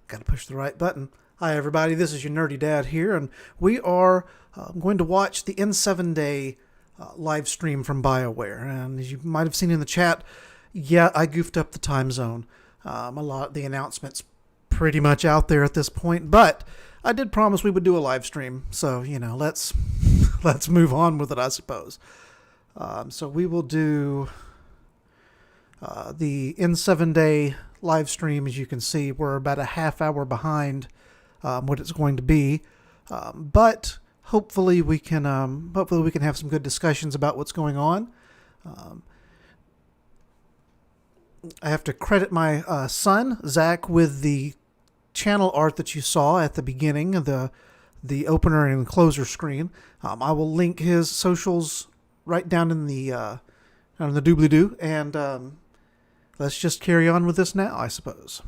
Got to push the right button. Hi, everybody. This is your nerdy dad here, and we are going to watch the N7-day live stream from Bioware. And as you might have seen in the chat, yeah, I goofed up the time zone. A lot of the announcements pretty much out there at this point, but I did promise we would do a live stream, so let's let's move on with it, I suppose. So we will do the N7-day live stream. As you can see, we're about a half hour behind what it's going to be, but hopefully we can have some good discussions about what's going on. I have to credit my son Zach with the channel art that you saw at the beginning of the opener and closer screen. I will link his socials right down in the doobly-doo, and let's just carry on with this now, I suppose.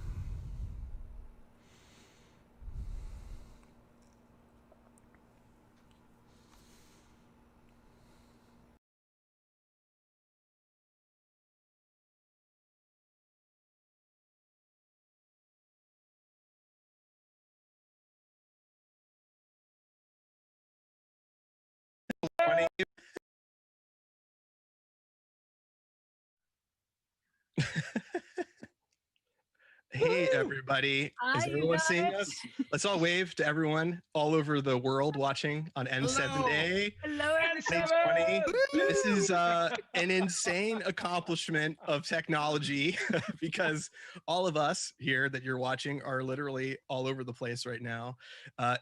Hey, everybody. Is everyone seeing us? Let's all wave to everyone all over the world watching on N7 Day. Hello, 2020. This is an insane accomplishment of technology because all of us here that you're watching are literally all over the place right now.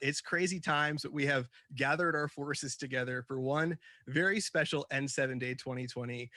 It's crazy times, but we have gathered our forces together for one very special N7 Day 2020.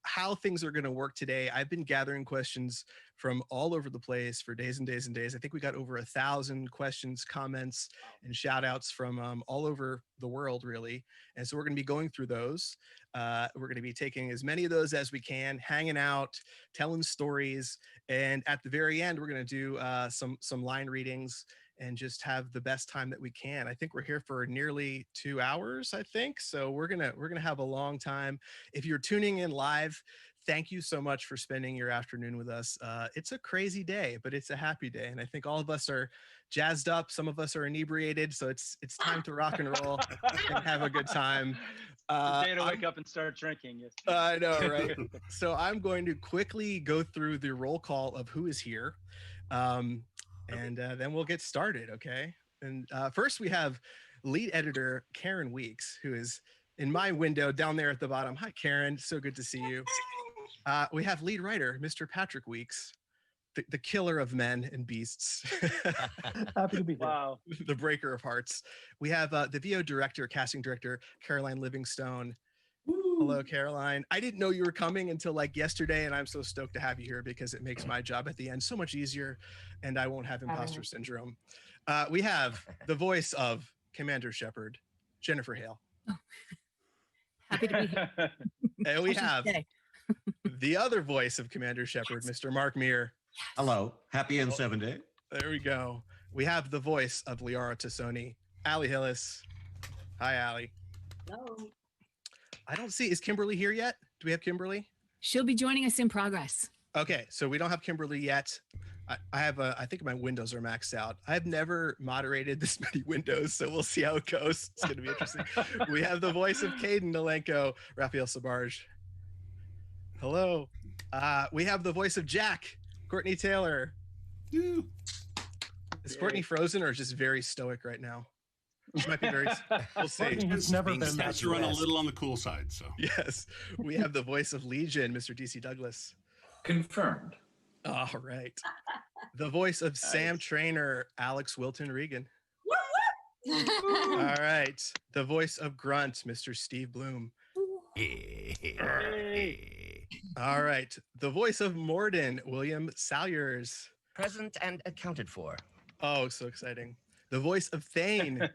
How things are going to work today. I've been gathering questions from all over the place for days and days and days. I think we got over 1,000 questions, comments, and shout outs from all over the world, really. And so we're going to be going through those. We're going to be taking as many of those as we can, hanging out, telling stories. And at the very end, we're going to do some line readings and just have the best time that we can. I think we're here for nearly 2 hours, I think. So we're gonna have a long time. If you're tuning in live, thank you so much for spending your afternoon with us. It's a crazy day, but it's a happy day. And I think all of us are jazzed up. Some of us are inebriated. So it's time to rock and roll and have a good time. The day to wake up and start drinking. Yes. I know, right? So I'm going to quickly go through the roll call of who is here. And then we'll get started, okay? And first we have lead editor Karen Weeks, who is in my window down there at the bottom. Hi, Karen. So good to see you. We have lead writer, Mr. Patrick Weeks, the killer of men and beasts. Happy to be here. Wow. The breaker of hearts. We have the VO director, casting director, Caroline Livingstone. Woo. Hello, Caroline. I didn't know you were coming until like yesterday, and I'm so stoked to have you here because it makes my job at the end so much easier, and I won't have imposter syndrome. We have the voice of Commander Shepard, Jennifer Hale. Oh. Happy to be here. And we have the other voice of Commander Shepard, Mr. Mark Meir. Yes. Hello. Happy N7 Day. There we go. We have the voice of Liara Tassoni, Allie Hillis. Hi, Allie. Hello. I don't see, is Kimberly here yet? Do we have Kimberly? She'll be joining us in progress. Okay, so we don't have Kimberly yet. I think my windows are maxed out. I've never moderated this many windows, so we'll see how it goes. It's going to be interesting. We have the voice of Caden Nolenko, Raphael Sabarge. Hello. We have the voice of Jack, Courtney Taylor. Is Courtney frozen or just very stoic right now? She might be very. We'll see. It's never been Stats to run a little on the cool side. So yes, we have the voice of Legion, Mr. DC Douglas. Confirmed. All right. The voice of Sam Trainer, Alex Wilton Regan. All right. The voice of Grunt, Mr. Steve Bloom. All right. The voice of Morden, William Salyers. Present and accounted for. Oh, so exciting. The voice of Thane,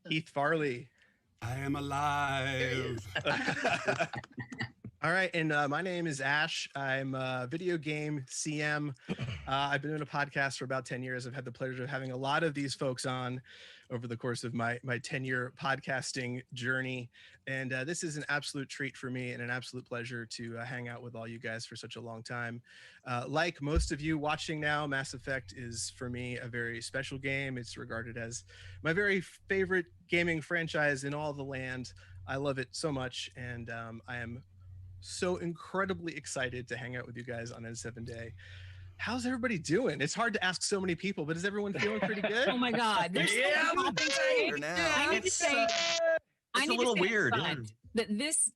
Heath Farley. I am alive. All right, and my name is Ash. I'm a video game CM. I've been doing a podcast for about 10 years. I've had the pleasure of having a lot of these folks on. over the course of my 10-year podcasting journey. And this is an absolute treat for me and an absolute pleasure to hang out with all you guys for such a long time. Like most of you watching now, Mass Effect is for me a very special game. It's regarded as my very favorite gaming franchise in all the land. I love it so much, and I am so incredibly excited to hang out with you guys on N7 Day. How's everybody doing? It's hard to ask so many people, but is everyone feeling pretty good? Oh my God. There's Yeah, so I'm much excited happening. I need to say, It's a little weird. that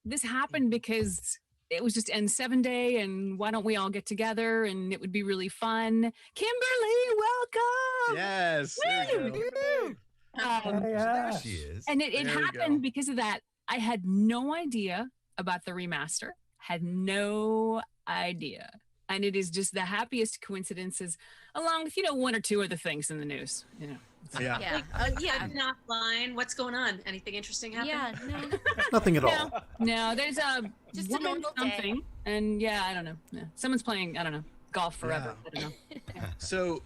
this happened because it was just N7 Day, and why don't we all get together, and it would be really fun. Kimberly, welcome. Yes. There we go. Yeah. She is. And it There we happened go. because of that. I had no idea about the remaster. Had no idea. And it is just the happiest coincidences, along with, one or two other things in the news. Yeah. Yeah. I'm not fine. What's going on? Anything interesting happen? Yeah. No. Nothing at all. No, there's a Just a woman normal day. something. And yeah, I don't know. Yeah. Someone's playing, I don't know, golf forever. Yeah. I don't know. So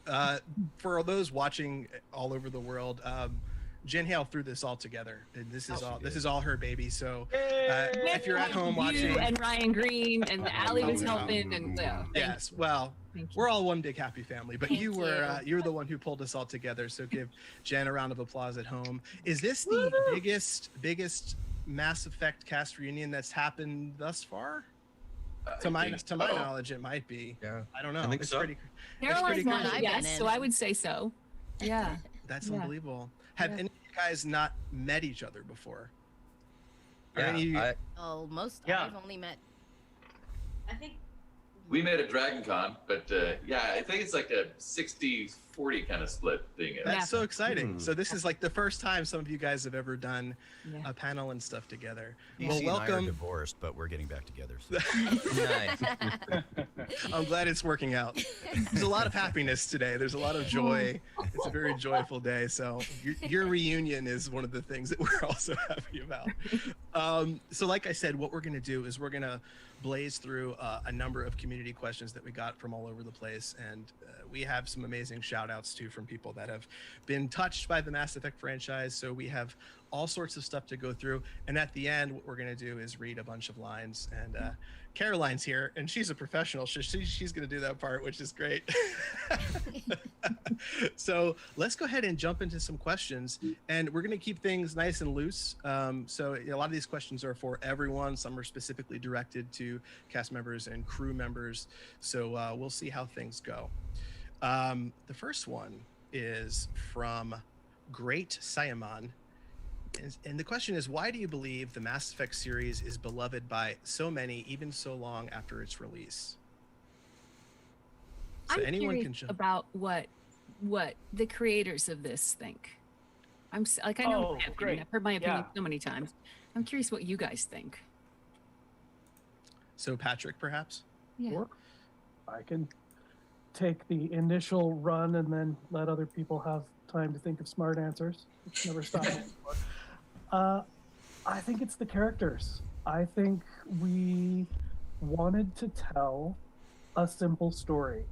for those watching all over the world, Jen Hale threw this all together, and this is all her baby. So if you're at home watching, You and Ryan Green and Allie was helping, and yes, well, thank you. we're all one big happy family. But Thank you were the one who pulled us all together. So give Jen a round of applause at home. Is this the biggest Mass Effect cast reunion that's happened thus far? To my knowledge, it might be. Yeah. I don't know. I think It's so. pretty. Caroline's pretty not cool. a yes, I've been so in. I would say so. Yeah. That's Yeah. unbelievable. Have Yeah. any of you guys not met each other before? Are Yeah, any of you- Oh, Yeah. I've only met. I think We met at Dragon Con, but I think it's like a 60-40 kind of split thing. That's Yeah. so exciting. Hmm. So this is like the first time some of you guys have ever done Yeah. a panel and stuff together. DC Well, and I are welcome. divorced, but we're getting back together. So. Nice. I'm glad it's working out. There's a lot of happiness today. There's a lot of joy. It's a very joyful day. So your reunion is one of the things that we're also happy about. So like I said, what we're going to do is we're going to blaze through a number of community questions that we got from all over the place. And we have some amazing shout outs too from people that have been touched by the Mass Effect franchise. So we have all sorts of stuff to go through. And at the end, what we're going to do is read a bunch of lines. And Caroline's here, and she's a professional. She's going to do that part, which is great. So let's go ahead and jump into some questions. And we're going to keep things nice and loose. So a lot of these questions are for everyone. Some are specifically directed to cast members and crew members. So we'll see how things go. The first one is from Great Siamon. And the question is, why do you believe the Mass Effect series is beloved by so many, even so long after its release? So I'm anyone curious can jump. about what the creators of this think. I know Oh, my opinion. great. I've heard my opinion Yeah. so many times. I'm curious what you guys think. So Patrick, perhaps? Yeah. Sure. I can take the initial run and then let other people have time to think of smart answers. It's never stopped me before. I think it's the characters. I think we wanted to tell a simple story.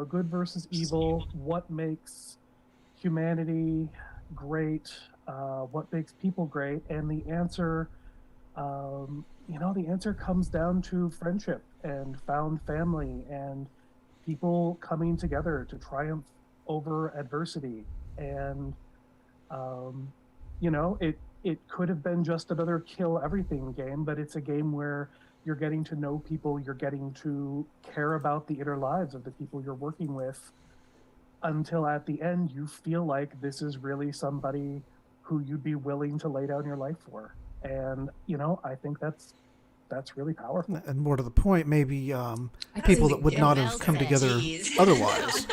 Good versus evil. What makes humanity great? What makes people great? And the answer, the answer comes down to friendship and found family and people coming together to triumph over adversity. And it could have been just another kill everything game, but it's a game where you're getting to know people, you're getting to care about the inner lives of the people you're working with, until at the end you feel like this is really somebody who you'd be willing to lay down your life for. And I think that's really powerful. And more to the point, maybe people that would not have come together otherwise.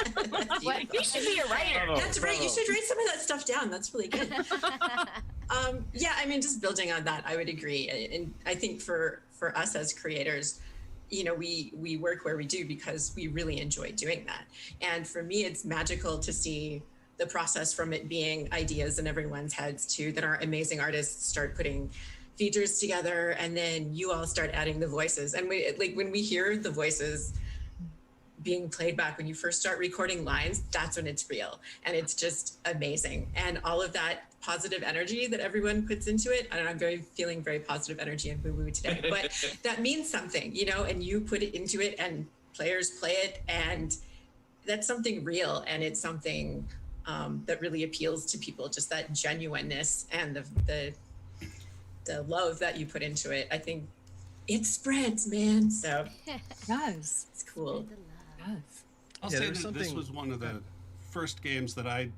You should be a writer. that's right. You should write some of that stuff down. That's really good. Just building on that, I would agree. And I think for us as creators, we work where we do because we really enjoy doing that. And for me, it's magical to see the process from it being ideas in everyone's heads to then our amazing artists start putting features together, and then you all start adding the voices. And when we hear the voices being played back when you first start recording lines, that's when it's real. And it's just amazing. And all of that positive energy that everyone puts into it, I don't know, I'm feeling very positive energy and woo-woo today, but that means something, you know, and you put it into it and players play it, and that's something real. And it's something that really appeals to people, just that genuineness and the love that you put into it. I think it spreads, man. So it does. It's cool. I'll say that this was one of the first games that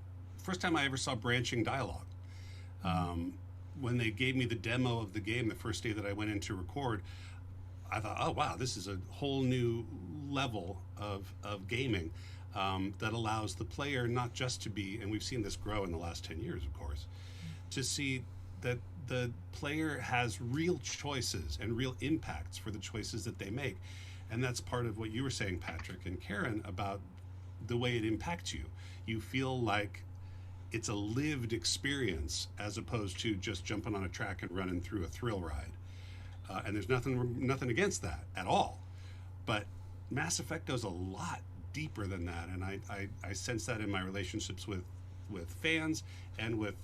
first time I ever saw branching dialogue. When they gave me the demo of the game the first day that I went in to record, I thought, oh wow, this is a whole new level of gaming that allows the player not just to be, and we've seen this grow in the last 10 years, of course, to see that the player has real choices and real impacts for the choices that they make. And that's part of what you were saying, Patrick and Karen, about the way it impacts you. You feel like it's a lived experience as opposed to just jumping on a track and running through a thrill ride. And there's nothing against that at all. But Mass Effect goes a lot deeper than that. And I sense that in my relationships with fans and with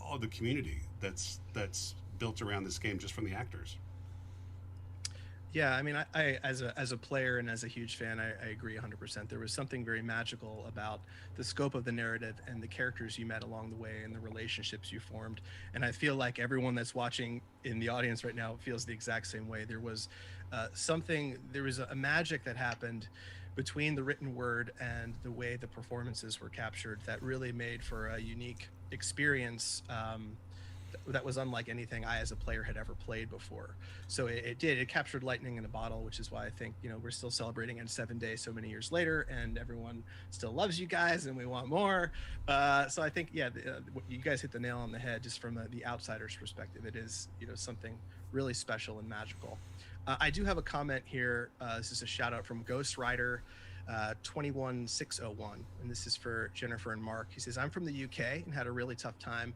all the community that's built around this game just from the actors. Yeah, I mean, I as a player and as a huge fan, I agree 100%. There was something very magical about the scope of the narrative and the characters you met along the way and the relationships you formed. And I feel like everyone that's watching in the audience right now feels the exact same way. There was a magic that happened between the written word and the way the performances were captured that really made for a unique experience that was unlike anything I as a player had ever played before. So it captured lightning in a bottle, which is why I think, you know, we're still celebrating in 7 days so many years later, and everyone still loves you guys and we want more. So I think, yeah, you guys hit the nail on the head just from the outsider's perspective. It is, you know, something really special and magical. I do have a comment here. This is a shout out from Ghost Rider 21601, and this is for Jennifer and Mark. He says, I'm from the UK and had a really tough time,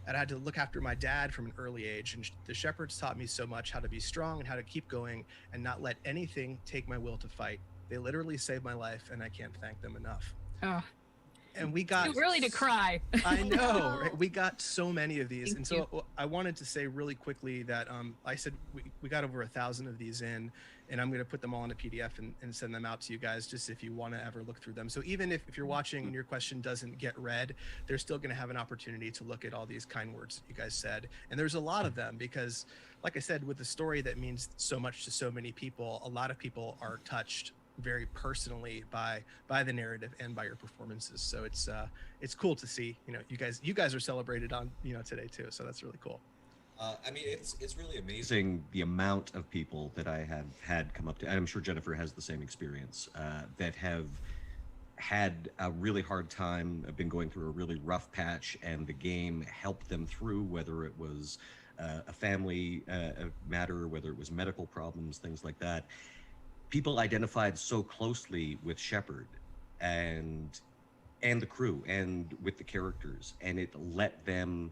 and I had to look after my dad from an early age, and the Shepherds taught me so much how to be strong and how to keep going and not let anything take my will to fight. They literally saved my life, and I can't thank them enough. Oh, and we got too early to cry. I know, right? We got so many of these. Thank you. I wanted to say really quickly that I said we got over 1,000 of these in, and I'm going to put them all in a PDF and send them out to you guys just if you want to ever look through them. So even if you're watching and your question doesn't get read, they're still going to have an opportunity to look at all these kind words that you guys said. And there's a lot of them because, like I said, with a story that means so much to so many people, a lot of people are touched very personally by the narrative and by your performances. So it's cool to see, you know, you guys are celebrated on, you know, today too. So that's really cool. I mean, it's really amazing the amount of people that I have had come up to, and I'm sure Jennifer has the same experience, that have had a really hard time, have been going through a really rough patch, and the game helped them through, whether it was a family matter, whether it was medical problems, things like that. People identified so closely with Shepard and the crew and with the characters, and it let them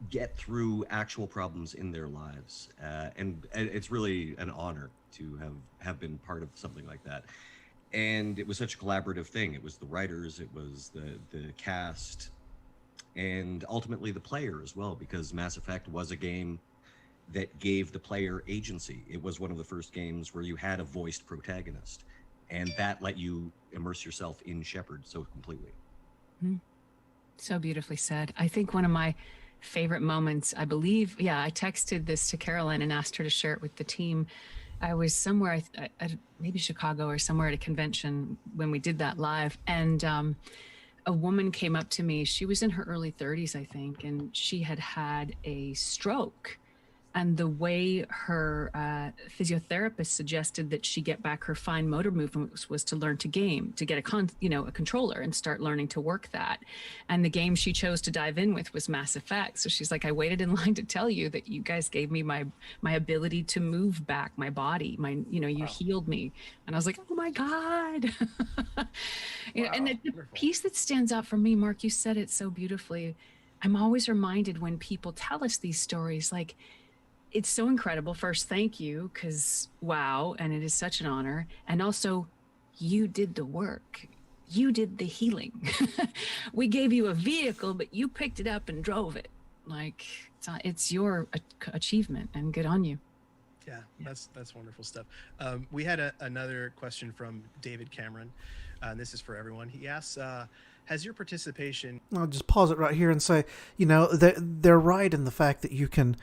get through actual problems in their lives, and it's really an honor to have been part of something like that. And it was such a collaborative thing. It was the writers, it was the cast, and ultimately the player as well, because Mass Effect was a game that gave the player agency. It was one of the first games where you had a voiced protagonist, and that let you immerse yourself in Shepard so completely. So beautifully said. I think one of my favorite moments, I believe, I texted this to Carolyn and asked her to share it with the team. I was somewhere, maybe Chicago or somewhere at a convention when we did that live, and a woman came up to me. She was in her early 30s, I think, and she had had a stroke. And the way her physiotherapist suggested that she get back her fine motor movements was to learn to game, to get a controller and start learning to work that. And the game she chose to dive in with was Mass Effect. So she's like, I waited in line to tell you that you guys gave me my ability to move back my body. You healed me. And I was like, oh my God. And the piece that stands out for me, Mark, you said it so beautifully. I'm always reminded when people tell us these stories, like, it's so incredible. First, thank you, because wow, and it is such an honor. And also, you did the work. You did the healing. We gave you a vehicle, but you picked it up and drove it. Like, it's your achievement, and good on you. Yeah, that's wonderful stuff. We had another question from David Cameron, and this is for everyone. He asks, has your participation... I'll just pause it right here and say, they're right in the fact that you can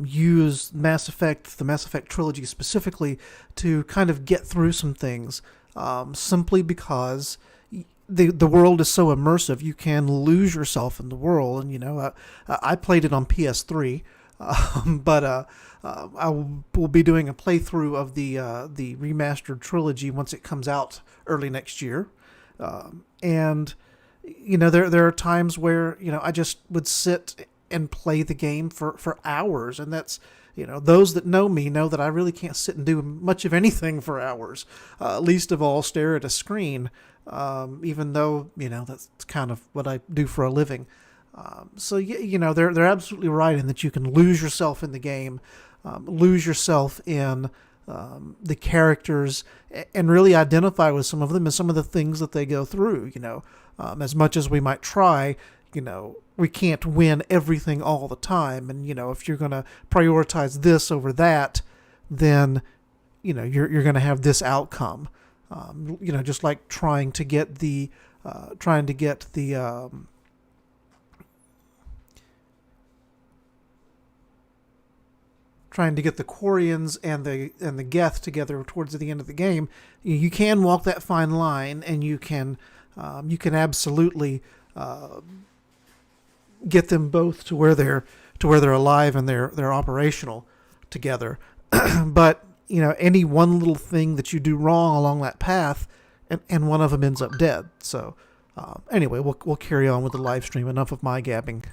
use the Mass Effect trilogy specifically to kind of get through some things, simply because the world is so immersive. You can lose yourself in the world, and I played it on PS3, but I will be doing a playthrough of the remastered trilogy once it comes out early next year, and there are times where I just would sit and play the game for hours, and that's those that know me know that I really can't sit and do much of anything for hours, least of all stare at a screen, even though that's kind of what I do for a living. So they're absolutely right in that you can lose yourself in the game, lose yourself in the characters, and really identify with some of them and some of the things that they go through. As much as we might try, we can't win everything all the time. And if you're going to prioritize this over that, then you're going to have this outcome. Just like trying to get the Quarians and the Geth together towards the end of the game. You can walk that fine line, and you can absolutely get them both to where they're alive and they're operational together. But any one little thing that you do wrong along that path, and one of them ends up dead. So anyway, we'll carry on with the live stream. Enough of my gabbing.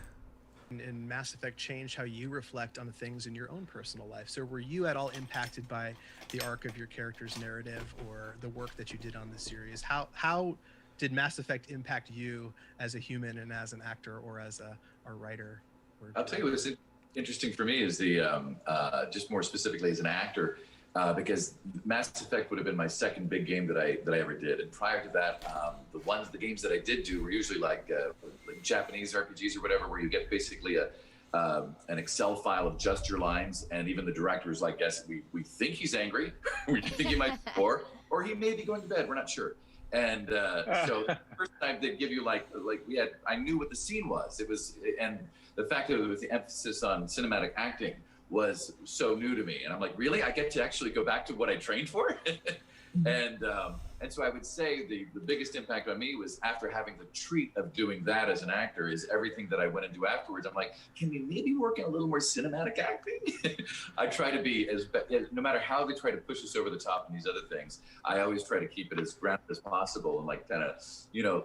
And Mass Effect changed how you reflect on the things in your own personal life. So were you at all impacted by the arc of your character's narrative or the work that you did on the series? How did Mass Effect impact you as a human and as an actor or as a writer? I'll tell you what's interesting for me is just more specifically as an actor, because Mass Effect would have been my second big game that I ever did. And prior to that, the games that I did do were usually like Japanese RPGs or whatever, where you get basically an Excel file of just your lines, and even the director is like, yes, we think he's angry, we think he might be bored, or he may be going to bed, we're not sure. And so the first time they'd give you I knew what the scene was. And the fact that it was the emphasis on cinematic acting was so new to me. And I'm like, really? I get to actually go back to what I trained for? And so I would say the biggest impact on me was after having the treat of doing that as an actor is everything that I went into afterwards. I'm like, can we maybe work in a little more cinematic acting? I try to be no matter how they try to push us over the top in these other things, I always try to keep it as grounded as possible and kind of,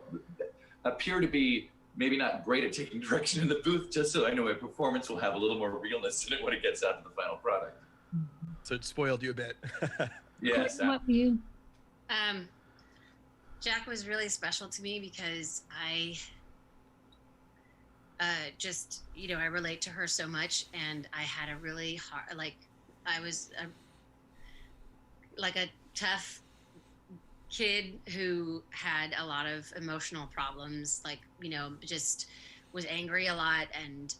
appear to be maybe not great at taking direction in the booth, just so I know my performance will have a little more realness in it when it gets out to the final product. So it spoiled you a bit. Yes. What about you? Jack was really special to me because I just, I relate to her so much, and I had a really hard, I was a tough kid who had a lot of emotional problems, just was angry a lot and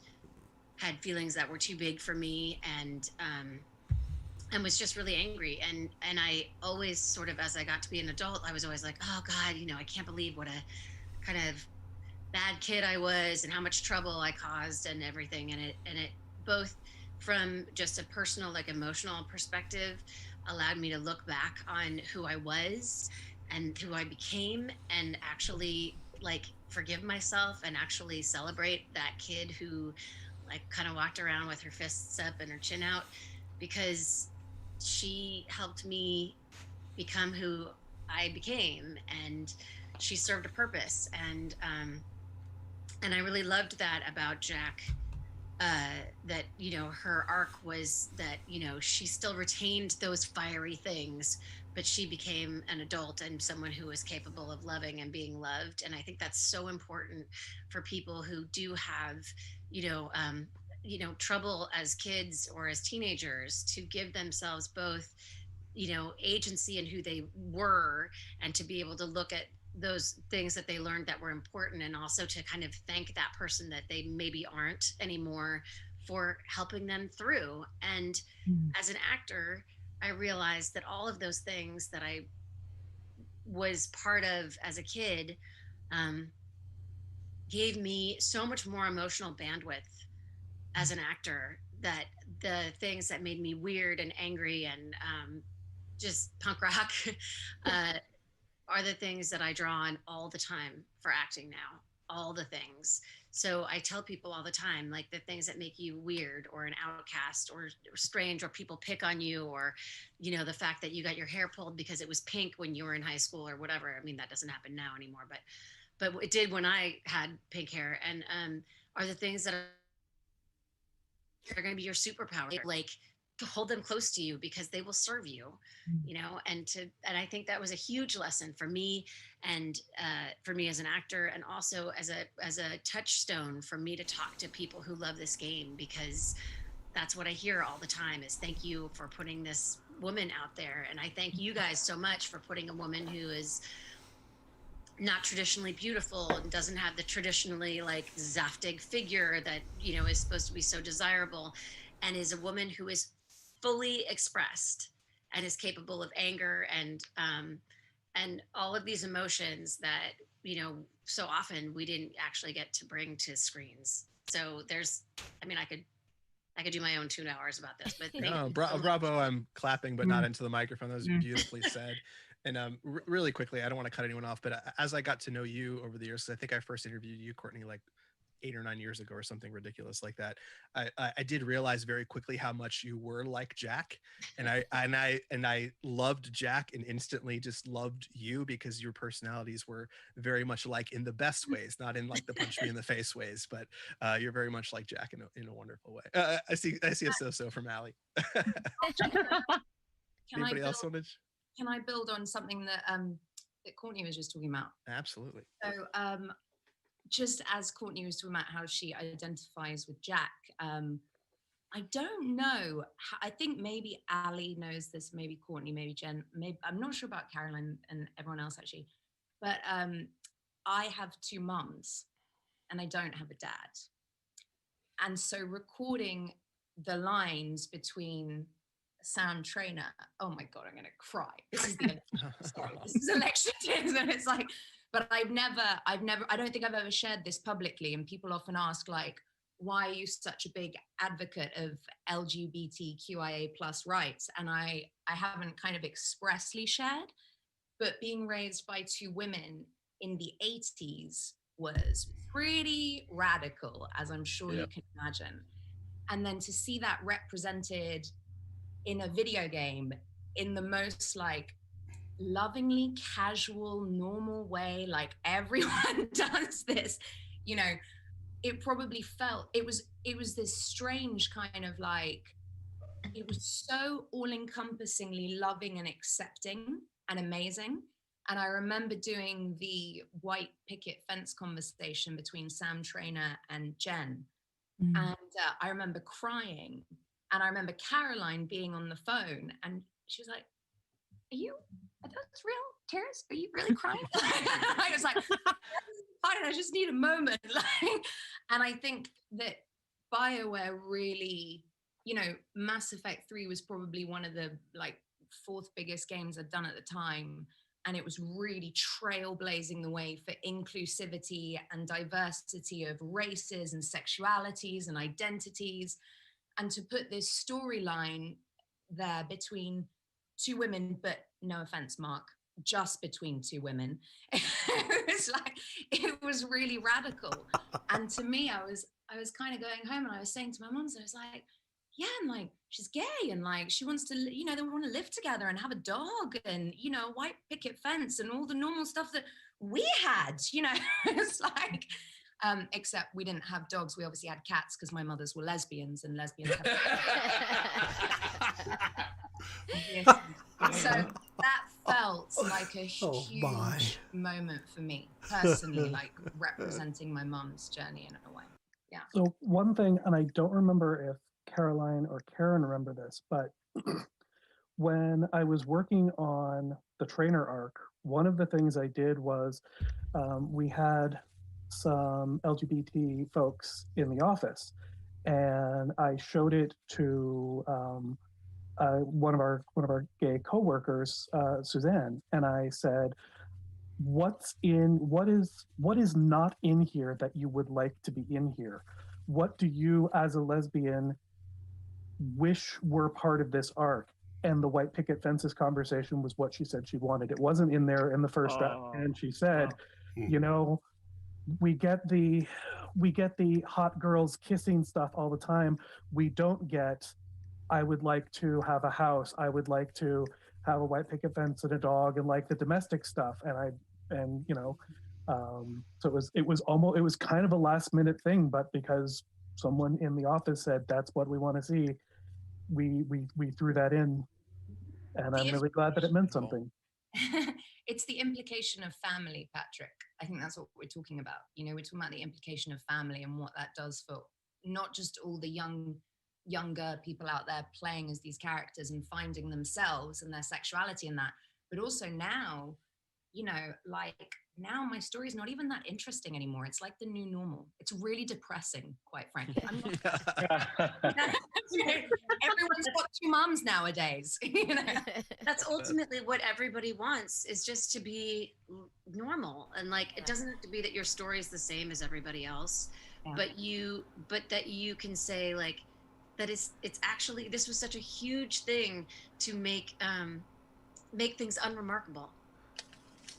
had feelings that were too big for me, and was just really angry. And I always sort of, as I got to be an adult, I was always like, oh God, I can't believe what a kind of bad kid I was and how much trouble I caused and everything. And it both from just a personal, emotional perspective, allowed me to look back on who I was and who I became, and actually forgive myself and actually celebrate that kid who kind of walked around with her fists up and her chin out, because she helped me become who I became, and she served a purpose. And I really loved that about Jack, that, her arc was that, she still retained those fiery things, but she became an adult and someone who was capable of loving and being loved. And I think that's so important for people who do have, trouble as kids or as teenagers, to give themselves both, agency in who they were, and to be able to look at those things that they learned that were important, and also to kind of thank that person that they maybe aren't anymore for helping them through. And as an actor, I realized that all of those things that I was part of as a kid gave me so much more emotional bandwidth as an actor, that the things that made me weird and angry and just punk rock are the things that I draw on all the time for acting now, all the things. So I tell people all the time, like, the things that make you weird or an outcast or strange, or people pick on you, or, the fact that you got your hair pulled because it was pink when you were in high school or whatever. I mean, that doesn't happen now anymore, but it did when I had pink hair, and are the things that are going to be your superpower. Like, to hold them close to you because they will serve you, and I think that was a huge lesson for me, and for me as an actor, and also as a touchstone for me to talk to people who love this game, because that's what I hear all the time is, thank you for putting this woman out there. And I thank you guys so much for putting a woman who is not traditionally beautiful and doesn't have the traditionally like Zaftig figure that, is supposed to be so desirable, and is a woman who is fully expressed and is capable of anger and all of these emotions that, so often we didn't actually get to bring to screens. So I could do my own 2 hours about this, but bravo. I'm clapping, but not into the microphone. That was beautifully said. And really quickly, I don't want to cut anyone off, but as I got to know you over the years, 'cause I think I first interviewed you, Courtney, like 8 or 9 years ago or something ridiculous like that, I did realize very quickly how much you were like Jack, and I loved Jack and instantly just loved you, because your personalities were very much like, in the best ways, not in like the punch me in the face ways, but you're very much like Jack in a wonderful way. I see a so from Allie. Anybody else on this? Can I build on something that Courtney was just talking about? Absolutely. So just as Courtney was talking about how she identifies with Jack, I don't know. I think maybe Ali knows this, maybe Courtney, maybe Jen, maybe, I'm not sure about Caroline and everyone else actually, but I have 2 moms and I don't have a dad. And so recording the lines between Sam Trainer, oh my God, I'm gonna cry. This is the sorry, this is election tears, and it's like, but I don't think I've ever shared this publicly, and people often ask, like, why are you such a big advocate of LGBTQIA+ rights? And I haven't kind of expressly shared, but being raised by 2 women in the 80s was pretty radical, as I'm sure you can imagine. And then to see that represented in a video game in the most like lovingly casual, normal way, like everyone does this, it probably felt, it was this strange kind of like, it was so all-encompassingly loving and accepting and amazing. And I remember doing the white picket fence conversation between Sam Trainer and Jen. And I remember crying. And I remember Caroline being on the phone, and she was like, are those real tears? Are you really crying? I was like, fine, I just need a moment. And I think that BioWare really, Mass Effect 3 was probably one of the 4th biggest games I'd done at the time. And it was really trailblazing the way for inclusivity and diversity of races and sexualities and identities. And to put this storyline there between 2 women, but no offense, Mark, just between 2 women, it was really radical. And to me, I was kind of going home and I was saying to my mom, I was like, yeah, and like, she's gay and like, she wants to, they want to live together and have a dog and, a white picket fence and all the normal stuff that we had, it's like, except we didn't have dogs. We obviously had cats because my mothers were lesbians, and lesbians have so that felt like a huge moment for me personally, like representing my mom's journey in a way. Yeah. So one thing, and I don't remember if Caroline or Karen remember this, but when I was working on the trainer arc, one of the things I did was we had some LGBT folks in the office, and I showed it to one of our gay coworkers, Suzanne, and I said, what is not in here that you would like to be in here? What do you as a lesbian wish were part of this arc? And the white picket fences conversation was what she said she wanted. It wasn't in there in the first draft. And she said, you know, we get the hot girls kissing stuff all the time. We don't get, I would like to have a house. I would like to have a white picket fence and a dog and like the domestic stuff. And you know, so it was kind of a last minute thing, but because someone in the office said that's what we want to see, we threw that in, and I'm really glad that it meant something. It's the implication of family, Patrick. I think that's what we're talking about. You know, we're talking about the implication of family and what that does for not just all the younger people out there playing as these characters and finding themselves and their sexuality in that, but also now, you know, like now my story's not even that interesting anymore. It's like the new normal. It's really depressing, quite frankly. Everyone's got two moms nowadays. You know? That's ultimately what everybody wants, is just to be normal. And like, it doesn't have to be that your story is the same as everybody else, but that you can say like, that it's actually, this was such a huge thing to make things unremarkable,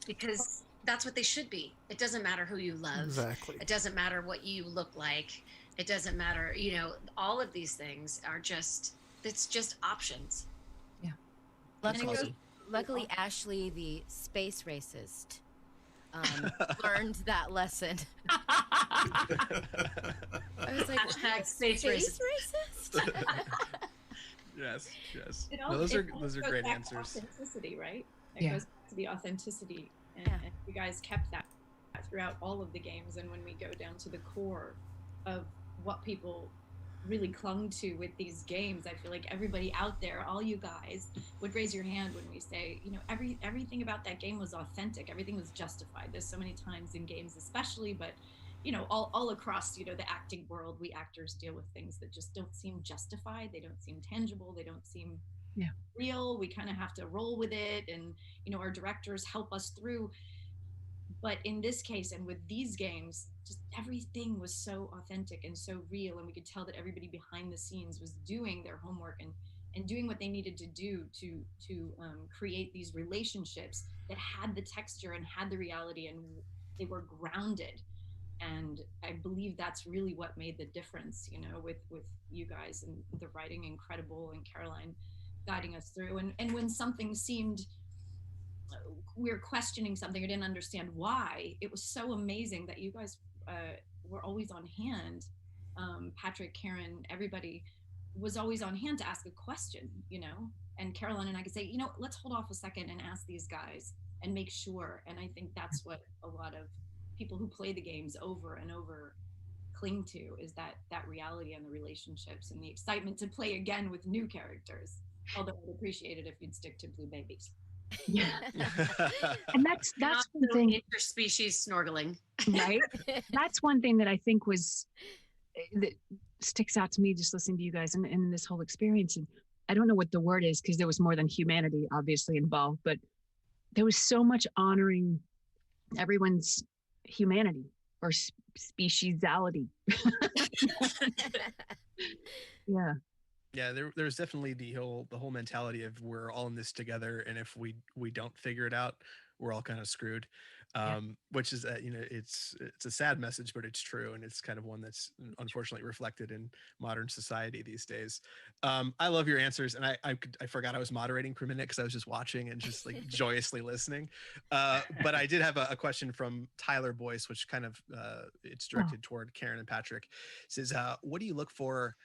because that's what they should be. It doesn't matter who you love. Exactly. It doesn't matter what you look like. It doesn't matter, you know, all of these things are just, it's just options. Yeah. Luckily, Ashley, the space racist, learned that lesson. I was like, hashtag space racist. Yes. No, those are great answers. Authenticity, right? It goes back to the authenticity, and you guys kept that throughout all of the games. And when we go down to the core of what people really clung to with these games, I feel like everybody out there, all you guys, would raise your hand when we say, you know, everything about that game was authentic. Everything was justified. There's so many times in games, especially, but you know, all across, you know, the acting world, we actors deal with things that just don't seem justified. They don't seem tangible. They don't seem real. We kind of have to roll with it, and you know, our directors help us through. But in this case, and with these games, just everything was so authentic and so real, and we could tell that everybody behind the scenes was doing their homework and doing what they needed to do to create these relationships that had the texture and had the reality, and they were grounded. And I believe that's really what made the difference, you know, with you guys, and the writing incredible, and Caroline guiding us through. And when something seemed, we were questioning something or didn't understand why, it was so amazing that you guys were always on hand. Patrick, Karen, everybody was always on hand to ask a question, you know, and Caroline and I could say, you know, let's hold off a second and ask these guys and make sure. And I think that's what a lot of people who play the games over and over cling to, is that reality and the relationships and the excitement to play again with new characters. Although I'd appreciate it if you'd stick to blue babies. Yeah. And that's one thing, interspecies snorkeling, right? That's one thing that I think that sticks out to me just listening to you guys and this whole experience. And I don't know what the word is, because there was more than humanity obviously involved, but there was so much honoring everyone's humanity or speciesality. Yeah, there's definitely the whole mentality of we're all in this together, and if we don't figure it out, we're all kind of screwed. Which is you know, it's a sad message, but it's true, and it's kind of one that's unfortunately reflected in modern society these days. I love your answers, and I forgot I was moderating for a minute because I was just watching and just like joyously listening. But I did have a question from Tyler Boyce, which kind of it's directed toward Karen and Patrick. It says, what do you look for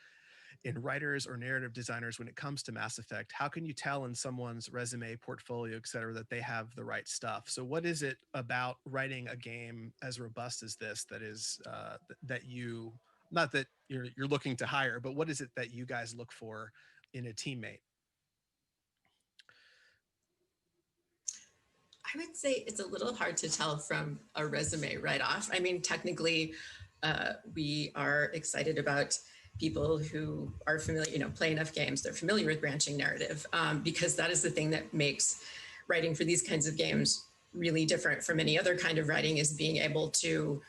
in writers or narrative designers when it comes to Mass Effect? How can you tell in someone's resume, portfolio, et cetera, that they have the right stuff? So what is it about writing a game as robust as this that is that you, not that you're looking to hire, but what is it that you guys look for in a teammate? I would say it's a little hard to tell from a resume right off. I mean, technically, we are excited about people who are familiar, play enough games, they're familiar with branching narrative, because that is the thing that makes writing for these kinds of games really different from any other kind of writing, is being able to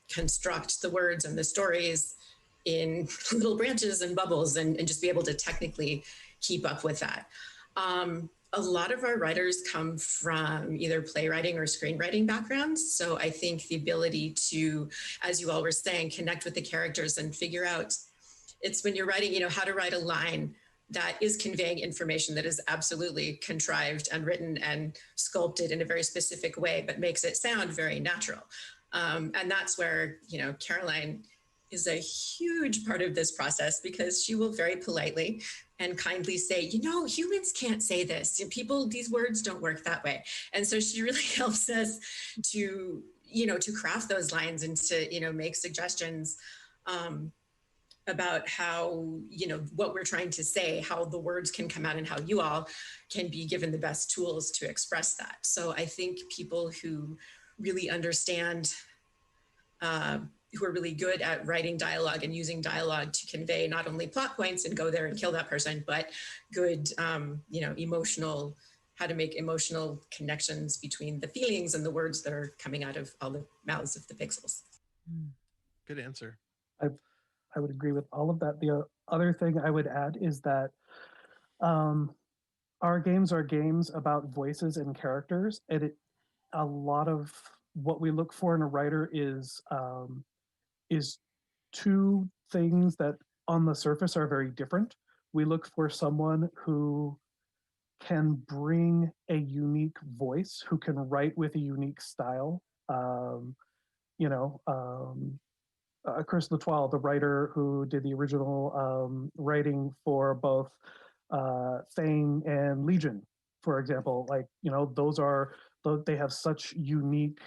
construct the words and the stories in little branches and bubbles and just be able to technically keep up with that. A lot of our writers come from either playwriting or screenwriting backgrounds. So I think the ability to, as you all were saying, connect with the characters and figure out, it's when you're writing, how to write a line that is conveying information that is absolutely contrived and written and sculpted in a very specific way, but makes it sound very natural. And that's where, Caroline is a huge part of this process, because she will very politely and kindly say, humans can't say this. These words don't work that way. And so she really helps us to craft those lines and to, make suggestions about how, what we're trying to say, how the words can come out, and how you all can be given the best tools to express that. So I think people who really understand, who are really good at writing dialogue and using dialogue to convey not only plot points and go there and kill that person, but good, how to make emotional connections between the feelings and the words that are coming out of all the mouths of the pixels. Good answer. I would agree with all of that. The other thing I would add is that our games are games about voices and characters, and a lot of what we look for in a writer is two things that on the surface are very different. We look for someone who can bring a unique voice, who can write with a unique style. Chris Latoile, the writer who did the original writing for both Thane and Legion, for example, they have such unique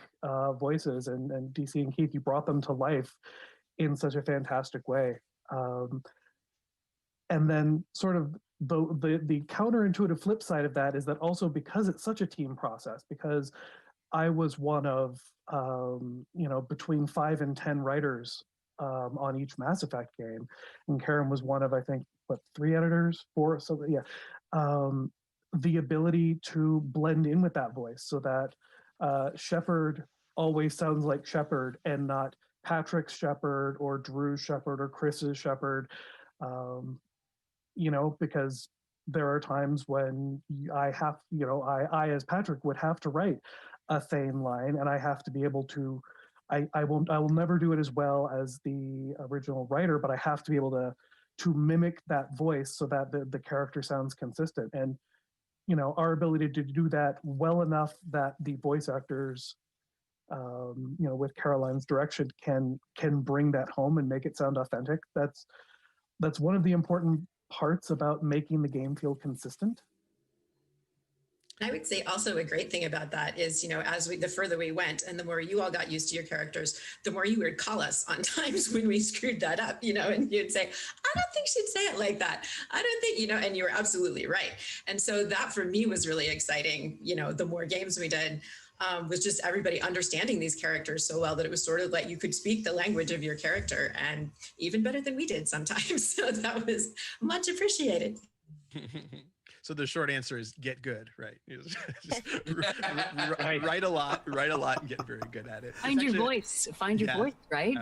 voices, and DC and Keith, you brought them to life in such a fantastic way. And then sort of the counterintuitive flip side of that is that also, because it's such a team process, because I was one of, between 5 and 10 writers on each Mass Effect game. And Karen was one of, I think, 3 editors, 4? So yeah, the ability to blend in with that voice so that Shepard always sounds like Shepard and not Patrick's Shepard or Drew's Shepard or Chris's Shepard, because there are times when I have, I as Patrick would have to write a Thane line, and I have to be able to, I will never do it as well as the original writer, but I have to be able to mimic that voice so that the character sounds consistent. And, our ability to do that well enough that the voice actors, with Caroline's direction, can bring that home and make it sound authentic. That's one of the important parts about making the game feel consistent. I would say also a great thing about that is, the further we went and the more you all got used to your characters, the more you would call us on times when we screwed that up, and you'd say, I don't think she'd say it like that. I don't think, and you were absolutely right. And so that for me was really exciting. The more games we did, was just everybody understanding these characters so well that it was sort of like you could speak the language of your character, and even better than we did sometimes. So that was much appreciated. So the short answer is get good, right? Write a lot, and get very good at it. Find your voice, right? Absolutely.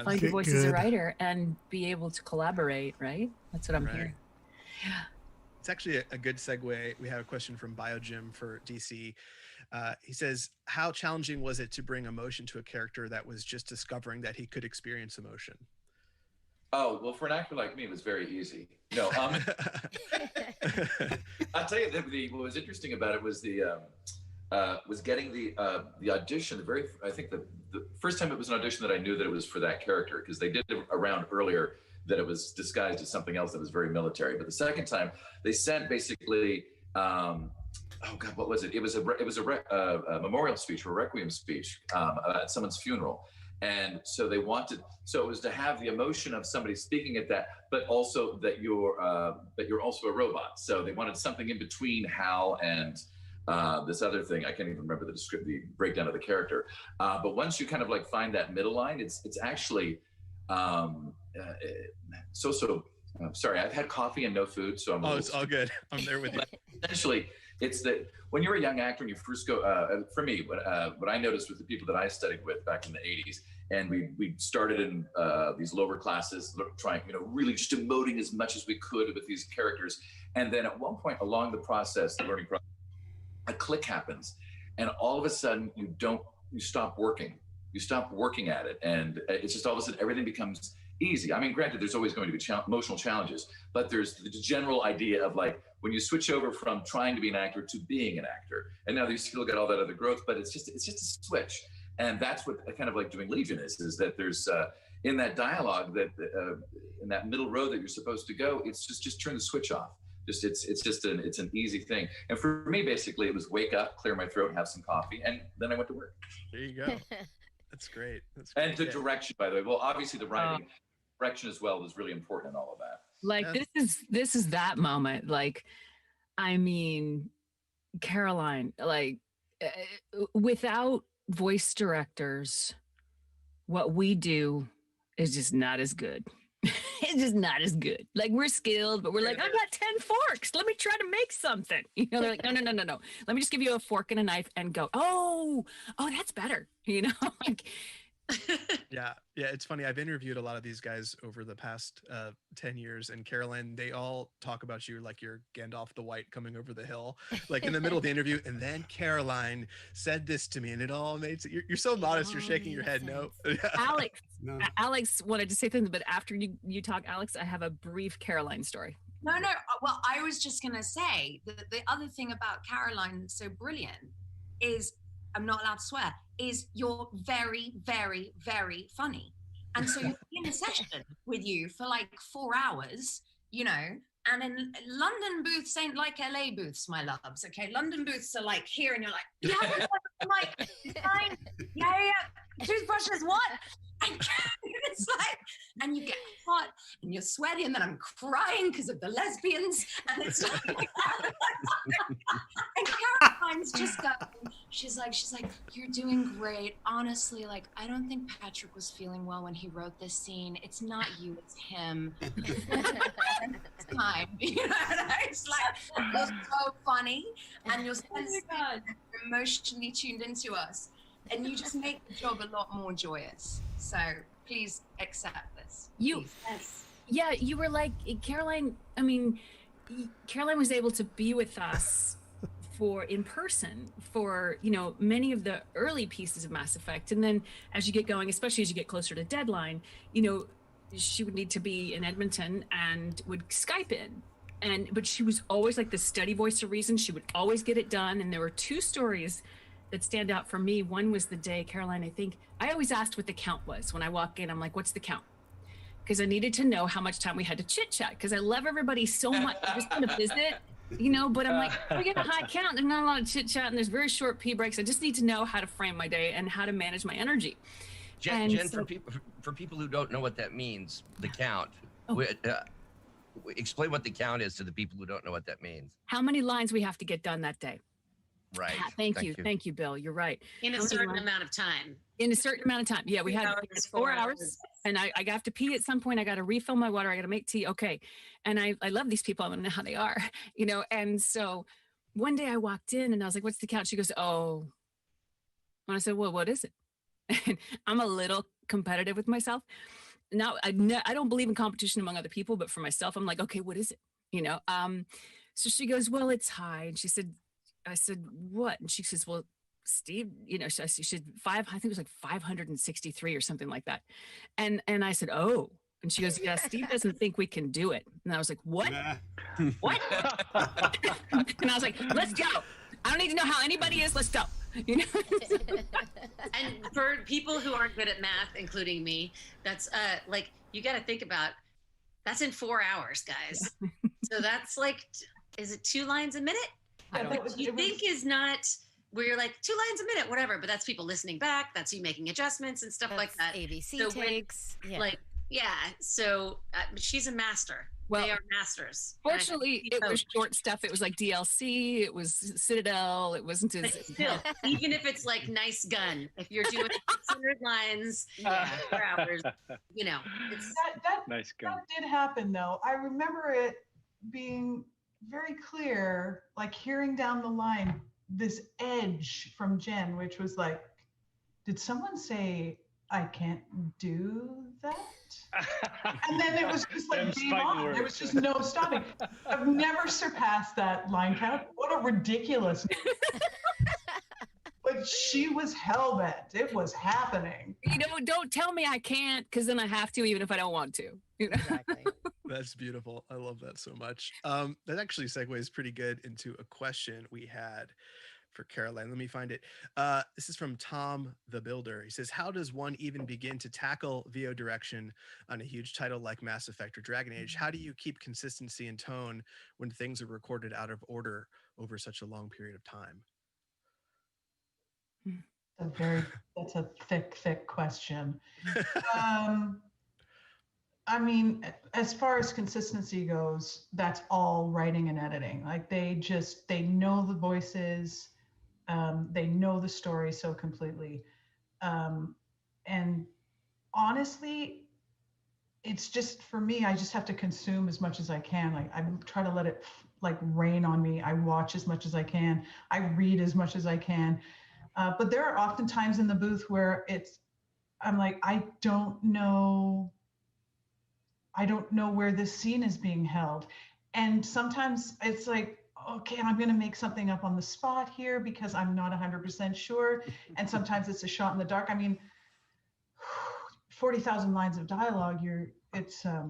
Find your voice as a writer and be able to collaborate, right? That's what I'm hearing. Yeah. It's actually a good segue. We have a question from BioJim for DC. He says, how challenging was it to bring emotion to a character that was just discovering that he could experience emotion? Oh, well, for an actor like me, it was very easy. No, I'll tell you, what was interesting about it was was getting the audition. I think the first time it was an audition that I knew that it was for that character, because they did it around earlier that it was disguised as something else that was very military. But the second time, they sent basically, oh God, what was it? It was a memorial speech or a requiem speech at someone's funeral. And so it was to have the emotion of somebody speaking at that, but also that you're also a robot. So they wanted something in between Hal and this other thing. I can't even remember the breakdown of the character. But once you kind of like find that middle line, it's actually sorry, I've had coffee and no food, so I'm. It's all good. I'm there with you. Essentially, it's that when you're a young actor and you first go, for me, what I noticed with the people that I studied with back in the 80s, and we started in these lower classes, trying, really just emoting as much as we could with these characters. And then at one point along the process, the learning process, a click happens, and all of a sudden you stop working. You stop working at it, and it's just all of a sudden everything becomes easy. I mean, granted, there's always going to be emotional challenges, but there's the general idea of like when you switch over from trying to be an actor to being an actor, and now you still got all that other growth, but it's just a switch. And that's what kind of like doing Legion is that there's in that dialogue that in that middle row that you're supposed to go, it's just turn the switch off. It's an easy thing. And for me, basically, it was wake up, clear my throat, have some coffee, and then I went to work. There you go. That's great. That's great. And the direction, by the way. Well, obviously the writing, direction as well was really important in all of that. Like this is that moment. Like, I mean, Caroline, like without voice directors, what we do is just not as good. It's just not as good. Like, we're skilled, but we're like, I got 10 forks. Let me try to make something. They're like, no. Let me just give you a fork and a knife and go, oh, that's better. Like. Yeah. It's funny. I've interviewed a lot of these guys over the past 10 years, and Caroline, they all talk about you like you're Gandalf the White coming over the hill, like in the middle of the interview. And then Caroline said this to me, and it all made sense. You're so modest. You're shaking your head. No. Alex wanted to say something, but after you talk, Alex, I have a brief Caroline story. No. Well, I was just going to say that the other thing about Caroline that's so brilliant is, I'm not allowed to swear, is you're very, very, very funny. And so you'll be in a session with you for like 4 hours, and in London booths ain't like LA booths, my loves. Okay, London booths are like here, and you're like, yeah, Mike, fine. Yeah. Toothbrushes, what? And it's like, and you get hot and you're sweaty, and then I'm crying because of the lesbians, and it's like and Caroline's just going, she's like, you're doing great. Honestly, like, I don't think Patrick was feeling well when he wrote this scene. It's not you, it's him. It's time. It's like, you're so funny, and you're so emotionally tuned into us. And you just make the job a lot more joyous. So please accept this. Yes. Yeah, you were like, Caroline, I mean, Caroline was able to be with us in person for, many of the early pieces of Mass Effect. And then as you get going, especially as you get closer to deadline, she would need to be in Edmonton and would Skype in. But she was always like the steady voice of reason. She would always get it done. And there were 2 stories that stand out for me. One was the day, Caroline, I think, I always asked what the count was. When I walk in, I'm like, what's the count? Because I needed to know how much time we had to chit chat, because I love everybody so much. I just want to visit, but I'm like, we get a high count. There's not a lot of chit chat, and there's very short pee breaks. I just need to know how to frame my day and how to manage my energy. Jen, for people who don't know what that means, the count, explain what the count is to the people who don't know what that means. How many lines we have to get done that day. Right. Thank you, Bill. You're right. In a certain amount of time. In a certain amount of time. Yeah, we had 4 hours, and I have to pee at some point. I got to refill my water. I got to make tea. Okay. And I love these people. I want to know how they are, And so one day I walked in and I was like, what's the count? She goes, oh. And I said, well, what is it? And I'm a little competitive with myself. Now, I don't believe in competition among other people, but for myself, I'm like, okay, what is it? So she goes, well, it's high. And I said, what? And she says, well, Steve, she said I think it was like 563 or something like that. And I said, oh. And she goes, yeah, Steve doesn't think we can do it. And I was like, what? What? And I was like, let's go. I don't need to know how anybody is. Let's go. And for people who aren't good at math, including me, that's like, you got to think about, that's in 4 hours, guys. So that's like, is it 2 lines a minute? What you think is not, where you're like 2 lines a minute, whatever, but that's people listening back. That's you making adjustments and stuff like that. ABC so takes. So she's a master. Well, they are masters. Fortunately, it was short stuff. It was like DLC. It was Citadel. It wasn't as still, even if it's like nice gun, if you're doing 600 lines, 4 hours, you know, it's nice gun. That did happen though. I remember it being very clear, like hearing down the line this edge from Jen, which was like, did someone say I can't do that? And then it was just like game on. There was just no stopping. I've never surpassed that line count. What a ridiculous. But she was hell-bent. It was happening. You know, don't tell me I can't, because then I have to, even if I don't want to. You know? Exactly. That's beautiful. I love that so much. That actually segues pretty good into a question we had for Caroline. Let me find it. This is from Tom the Builder. He says, how does one even begin to tackle VO direction on a huge title like Mass Effect or Dragon Age? How do you keep consistency in tone when things are recorded out of order over such a long period of time? That's a thick question. I mean, as far as consistency goes, that's all writing and editing. Like they know the voices, they know the story so completely. And honestly, it's just, for me, I just have to consume as much as I can. Like I try to let it like rain on me. I watch as much as I can. I read as much as I can. But there are often times in the booth where I'm like, I don't know where this scene is being held. And sometimes it's like, okay, I'm going to make something up on the spot here because I'm not 100% sure. And sometimes it's a shot in the dark. I mean, 40,000 lines of dialogue, it's a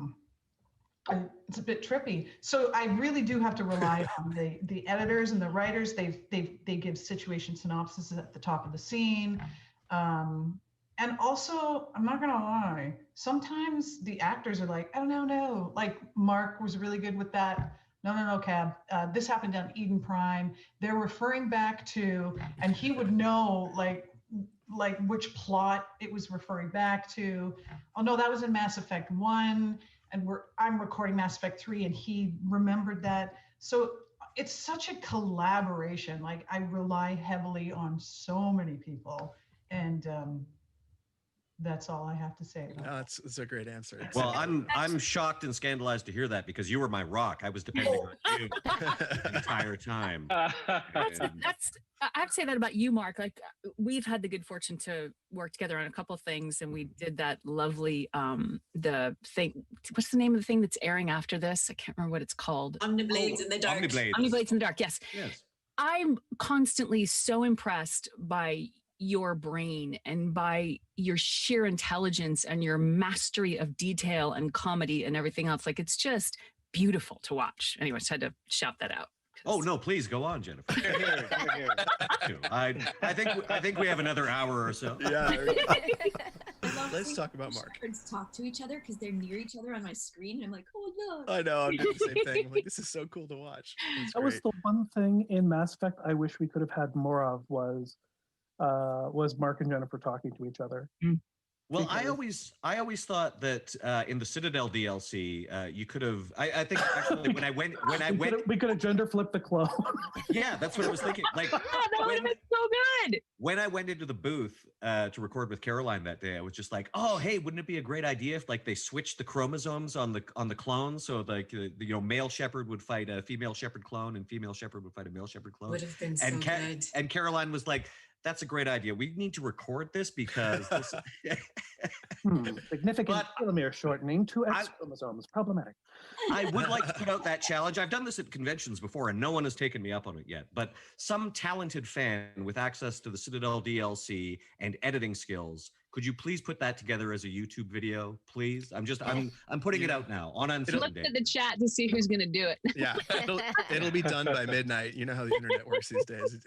bit trippy. So I really do have to rely on the editors and the writers. They give situation synopsis at the top of the scene. And also, I'm not gonna lie, sometimes the actors are like, oh no. Like Mark was really good with that. No, Cab. This happened on Eden Prime. They're referring back to, and he would know like which plot it was referring back to. Oh no, that was in Mass Effect 1, and I'm recording Mass Effect 3, and he remembered that. So it's such a collaboration. Like I rely heavily on so many people, and that's all I have to say about No, it's a great answer. Well, I'm shocked and scandalized to hear that, because you were my rock. I was depending on you the entire time. I have to say that about you, Mark. Like we've had the good fortune to work together on a couple of things, and we did that lovely the thing. What's the name of the thing that's airing after this? I can't remember what it's called. Omniblades in the Dark. Omniblades in the Dark. Yes. I'm constantly so impressed by your brain and by your sheer intelligence and your mastery of detail and comedy and everything else. Like it's just beautiful to watch. Anyway, I just had to shout that out. Oh no, please go on, Jennifer. I think we have another hour or so. Yeah. Let's talk about Mark. Birds talk to each other because they're near each other on my screen. And I'm like, oh look. I know, I'm doing the same thing. I'm like, this is so cool to watch. That was the one thing in Mass Effect I wish we could have had more of was Mark and Jennifer talking to each other. Well, I always thought that in the Citadel DLC, you could have. I think actually we could have gender flipped the clone. Yeah, that's what I was thinking. Like that would have been so good. When I went into the booth to record with Caroline that day, I was just like, oh, hey, wouldn't it be a great idea if like they switched the chromosomes on the clones, so like male shepherd would fight a female shepherd clone and female shepherd would fight a male shepherd clone. Would have been so good. And Caroline was like, that's a great idea. We need to record this because this significant telomere shortening to X chromosomes. Problematic. I would like to put out that challenge. I've done this at conventions before and no one has taken me up on it yet. But some talented fan with access to the Citadel DLC and editing skills, could you please put that together as a YouTube video, please? I'm putting it out now on Uncertain Look Day. at the chat to see who's going to do it. Yeah, it'll be done by midnight. You know how the internet works these days.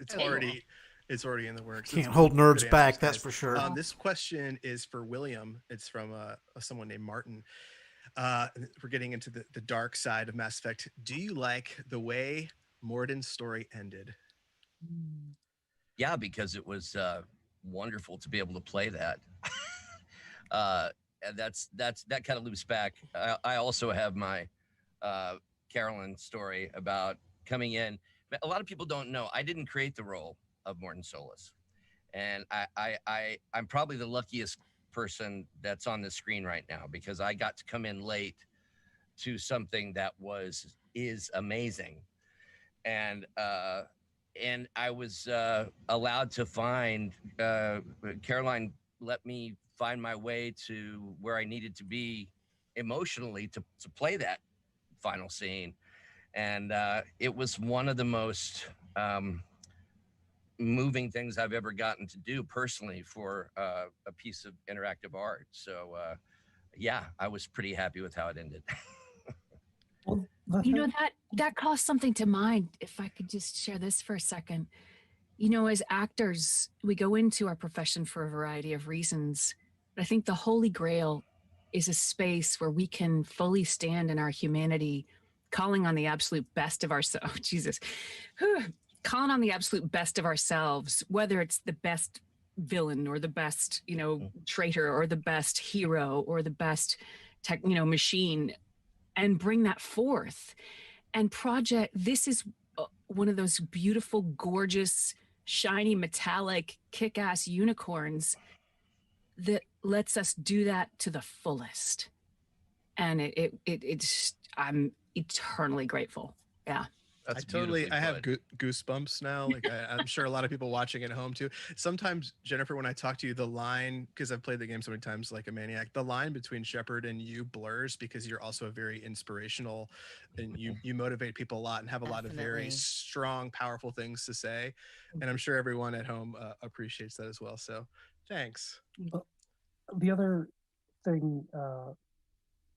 It's already in the works. Can't hold nerds back, that's for sure. This question is for William. It's from someone named Martin. We're getting into the dark side of Mass Effect. Do you like the way Morden's story ended? Yeah, because it was wonderful to be able to play that. And that kind of loops back. I also have my Carolyn's story about coming in. A lot of people don't know I didn't create the role of Morton Solus, and I'm probably the luckiest person that's on the screen right now because I got to come in late to something that is amazing, and I was allowed to find Caroline let me find my way to where I needed to be emotionally to play that final scene, and it was one of the most moving things I've ever gotten to do personally for a piece of interactive art. So yeah, I was pretty happy with how it ended. You know, that caused something to mind. If I could just share this for a second. You know, as actors, we go into our profession for a variety of reasons. But I think the Holy Grail is a space where we can fully stand in our humanity, calling on the absolute best of ourselves. Oh, Jesus. Calling on the absolute best of ourselves, whether it's the best villain or the best, traitor or the best hero or the best machine, and bring that forth. And this is one of those beautiful, gorgeous, shiny, metallic, kick-ass unicorns that lets us do that to the fullest. And I'm eternally grateful. Yeah. I have goosebumps now. Like I'm sure a lot of people watching at home too. Sometimes, Jennifer, when I talk to you, the line, because I've played the game so many times like a maniac, the line between Shepard and you blurs because you're also a very inspirational and you motivate people a lot and have a lot of very strong, powerful things to say. And I'm sure everyone at home appreciates that as well. So thanks. The other thing,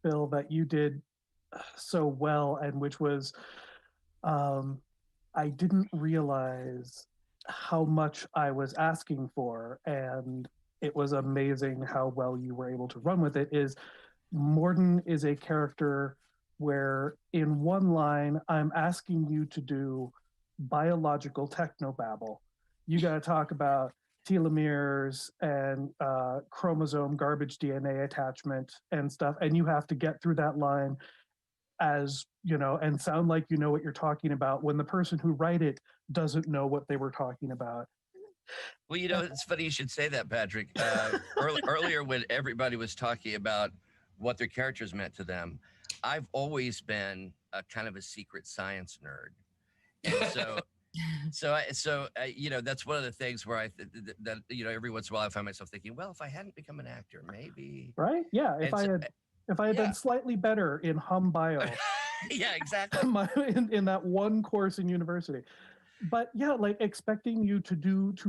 Bill, that you did so well, and which was I didn't realize how much I was asking for, and it was amazing how well you were able to run with it, is Morden is a character where in one line, I'm asking you to do biological technobabble. You got to talk about telomeres and chromosome garbage DNA attachment and stuff, and you have to get through that line as and sound like you know what you're talking about when the person who write it doesn't know what they were talking about. Well, it's funny you should say that, Patrick. Earlier when everybody was talking about what their characters meant to them, I've always been a kind of a secret science nerd. And so that's one of the things where every once in a while I find myself thinking, well, if I hadn't become an actor, maybe. Right? Yeah. If I had done slightly better in hum bio. Yeah, exactly. in that one course in university. But yeah, like expecting you to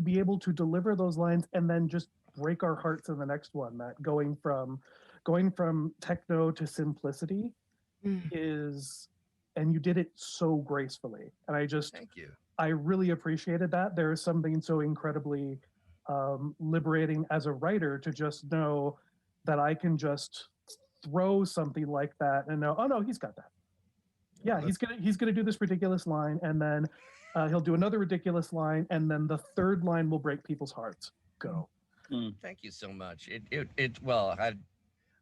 be able to deliver those lines and then just break our hearts in the next one, that going from techno to simplicity is, and you did it so gracefully. And thank you. I really appreciated that. There is something so incredibly liberating as a writer to just know that I can just throw something like that and know, oh no, he's got that. Yeah, he's gonna do this ridiculous line, and then he'll do another ridiculous line, and then the third line will break people's hearts. Go. Thank you so much.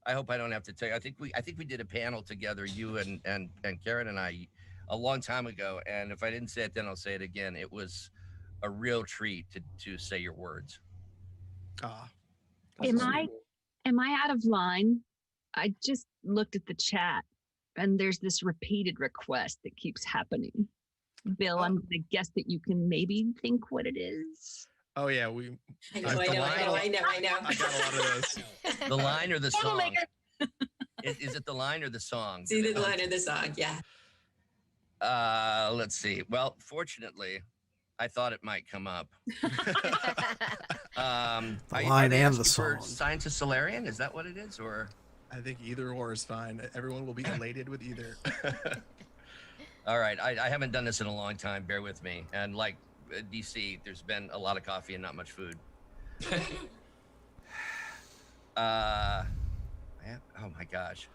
I hope I don't have to tell you. I think we did a panel together, you and Karen and I, a long time ago. And if I didn't say it then, I'll say it again. It was a real treat to say your words. Am I out of line? I just looked at the chat, and there's this repeated request that keeps happening. Bill, I'm going to guess that you can maybe think what it is. Oh yeah, I know. I got a lot of those. The line or the song? Is it the line or the song? It's either the line or the song, yeah. Let's see. Well, fortunately, I thought it might come up. The line and the song. Scientist Solarian, is that what it is, or? I think either or is fine. Everyone will be elated with either. All right, I haven't done this in a long time. Bear with me. And like DC, there's been a lot of coffee and not much food. Oh my gosh.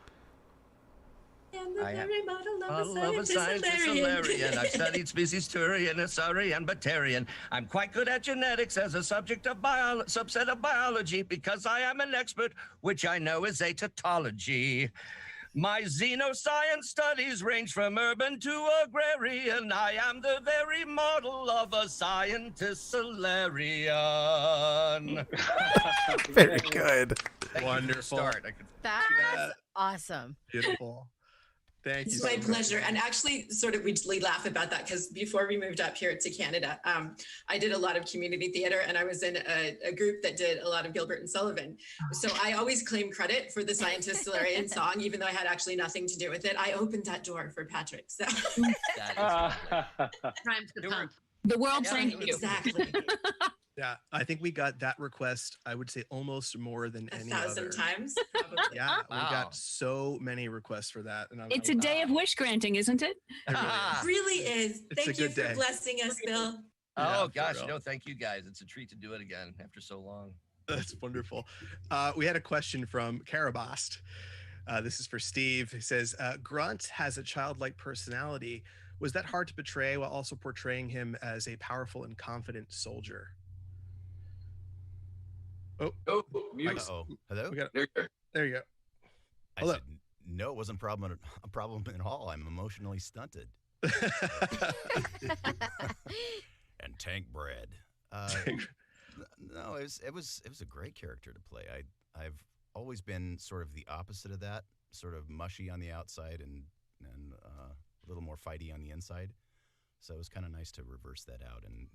And the very model of a scientist Solarian. I've studied species Turian, Saurian, Batarian. I'm quite good at genetics as a subject of subset of biology because I am an expert, which I know is a tautology. My xenoscience studies range from urban to agrarian. I am the very model of a scientist Solarian. Very good. Wonderful. That's awesome. Beautiful. Thank you. It's so my much. pleasure. And actually, sort of, we laugh about that because before we moved up here to Canada, I did a lot of community theater, and I was in a group that did a lot of Gilbert and Sullivan. So I always claim credit for the Scientist Solarian song, even though I had actually nothing to do with it. I opened that door for Patrick. So Time to pump. The world thank you. Exactly. Yeah, I think we got that request, I would say almost more than any 1,000 other. times. Yeah, we Wow. got so many requests for that. And It's a day of wish granting, isn't it? It really is. It really is. It's a Thank you good for day. blessing us, Bill. Yeah, Oh for gosh, real. no, thank you guys. It's a treat to do it again after so long. That's wonderful. We had a question from Karabast. This is for Steve. He says, Grunt has a childlike personality. Was that hard to portray while also portraying him as a powerful and confident soldier? Oh, mute. Uh-oh. Hello? We got, There you go. there you go. I Hello. said, no, it wasn't a problem at all. I'm emotionally stunted. And tank bread. No, it was a great character to play. I've always been sort of the opposite of that, sort of mushy on the outside and a little more fighty on the inside. So it was kind of nice to reverse that out and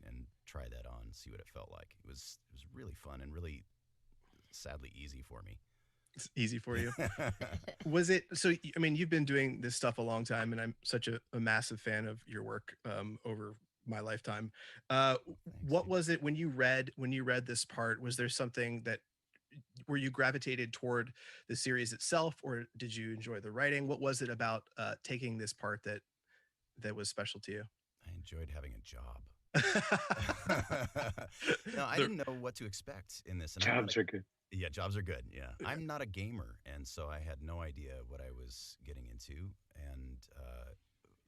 try that on, see what it felt like. It was really fun and really sadly easy for me. It's easy for you. Was it, so, I mean, you've been doing this stuff a long time, and I'm such a massive fan of your work over my lifetime. What was it when you read this part? Was there something that, were you gravitated toward the series itself, or did you enjoy the writing? What was it about taking this part that was special to you? I enjoyed having a job. No, I didn't know what to expect in this. And Jobs are good. Yeah, jobs are good. Yeah. I'm not a gamer, and so I had no idea what I was getting into. And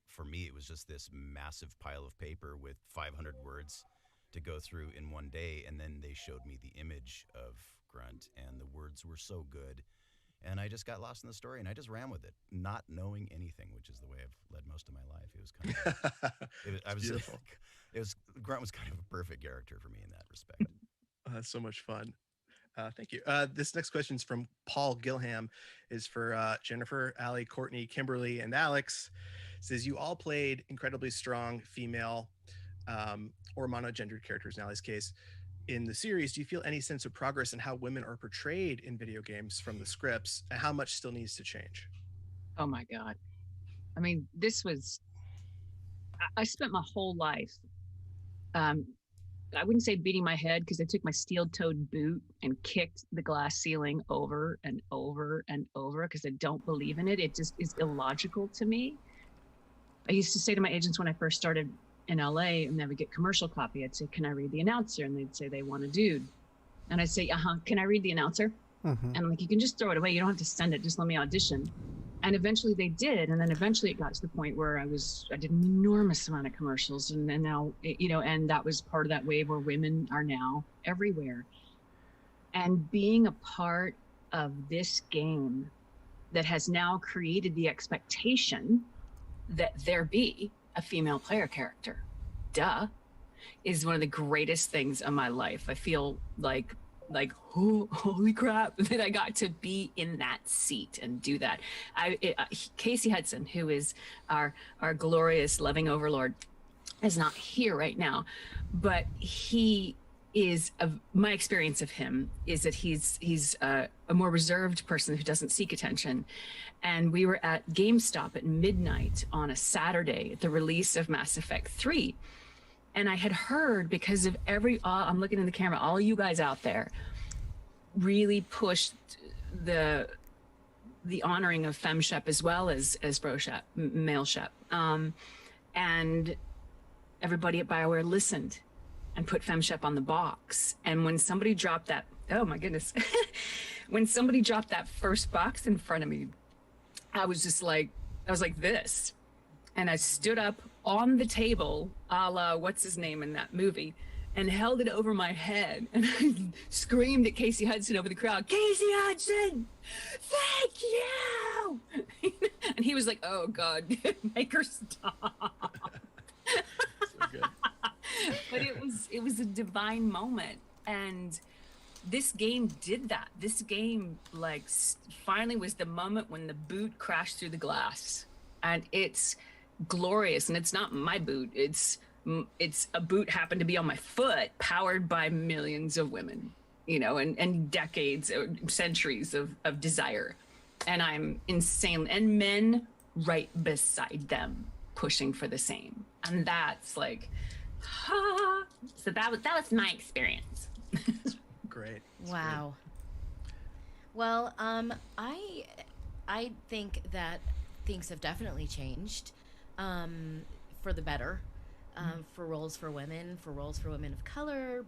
for me, it was just this massive pile of paper with 500 words to go through in one day. And then they showed me the image of Grunt, and the words were so good. And I just got lost in the story, and I just ran with it, not knowing anything, which is the way I've led most of my life. It was kind of, Beautiful. Grunt was kind of a perfect character for me in that respect. That's so much fun. Thank you. This next question is from Paul Gilham, is for Jennifer, Allie, Courtney, Kimberly, and Alex. It says, you all played incredibly strong female or monogendered characters in Allie's case. In the series, do you feel any sense of progress in how women are portrayed in video games from the scripts, and how much still needs to change? Oh my God. I mean, I spent my whole life, I wouldn't say beating my head, because I took my steel-toed boot and kicked the glass ceiling over and over and over because I don't believe in it. It just is illogical to me. I used to say to my agents when I first started in LA, and they would get commercial copy, I'd say, can I read the announcer? And they'd say they want a dude. And I'd say, can I read the announcer? And I'm like, you can just throw it away. You don't have to send it. Just let me audition. And eventually they did. And then eventually it got to the point where I did an enormous amount of commercials. And now, and that was part of that wave where women are now everywhere. And being a part of this game that has now created the expectation that there be a female player character, is one of the greatest things of my life. I feel like, oh, holy crap, that I got to be in that seat and do that. Casey Hudson, who is our glorious loving overlord, is not here right now, but he is, my experience of him is that he's a more reserved person who doesn't seek attention. And we were at GameStop at midnight on a Saturday at the release of Mass Effect 3. And I had heard, because of I'm looking in the camera, all you guys out there really pushed the honoring of FemShep as well as BroShep, male shep. And everybody at Bioware listened and put FemShep on the box. And when somebody dropped that, oh my goodness, when somebody dropped that first box in front of me, I was like this. And I stood up on the table, a la what's his name in that movie, and held it over my head, and I screamed at Casey Hudson over the crowd, "Casey Hudson, thank you!" And he was like, "Oh God, make her stop." So good. But it was a divine moment, and this game did that. This game finally was the moment when the boot crashed through the glass, and it's glorious. And it's not my boot, it's a boot happened to be on my foot, powered by millions of women, and decades, centuries of desire. And I'm insane, and men right beside them pushing for the same. And that's like, so that was my experience. Great. Wow. Great. Well, I think that things have definitely changed for the better, for roles for women of color,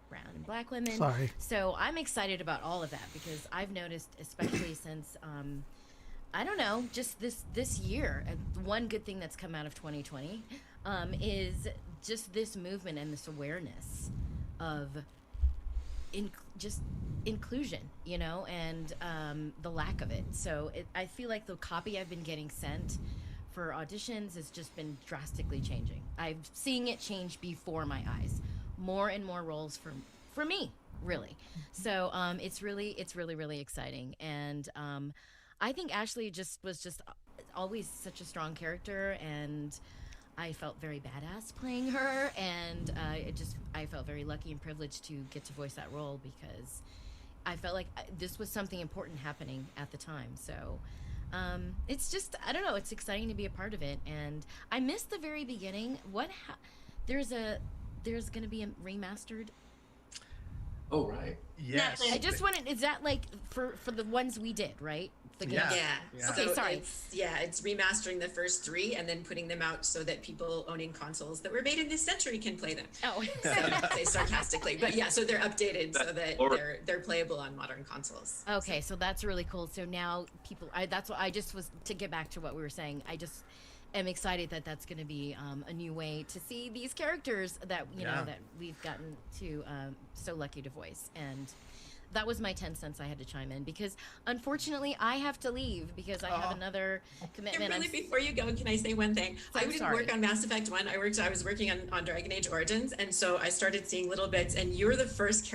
brown and black women. Sorry. So I'm excited about all of that, because I've noticed, especially since I don't know, just this year, one good thing that's come out of 2020 is just this movement and this awareness of just inclusion, and the lack of it. So I feel like the copy I've been getting sent for auditions has just been drastically changing. I'm seeing it change before my eyes. More and more roles for me, really. So it's really exciting. And I think Ashley was always such a strong character, and I felt very badass playing her, and I felt very lucky and privileged to get to voice that role, because I felt like this was something important happening at the time. So it's just, I don't know, it's exciting to be a part of it. And I missed the very beginning. There's going to be a remastered. Oh, right. Yes. I just wanted, is that like for the ones we did, right? Yeah. Okay, so sorry. It's remastering the first 3 and then putting them out so that people owning consoles that were made in this century can play them. Oh. Say sarcastically, but yeah, so they're updated so that they're playable on modern consoles. Okay, so that's really cool. So now that's what I just was, to get back to what we were saying, I just am excited that that's going to be a new way to see these characters that that we've gotten to so lucky to voice. And that was my 10 cents I had to chime in, because unfortunately I have to leave because I have another commitment. Really, before you go, can I say one thing? I didn't work on Mass Effect 1. I was working on Dragon Age Origins, and so I started seeing little bits, and you're the first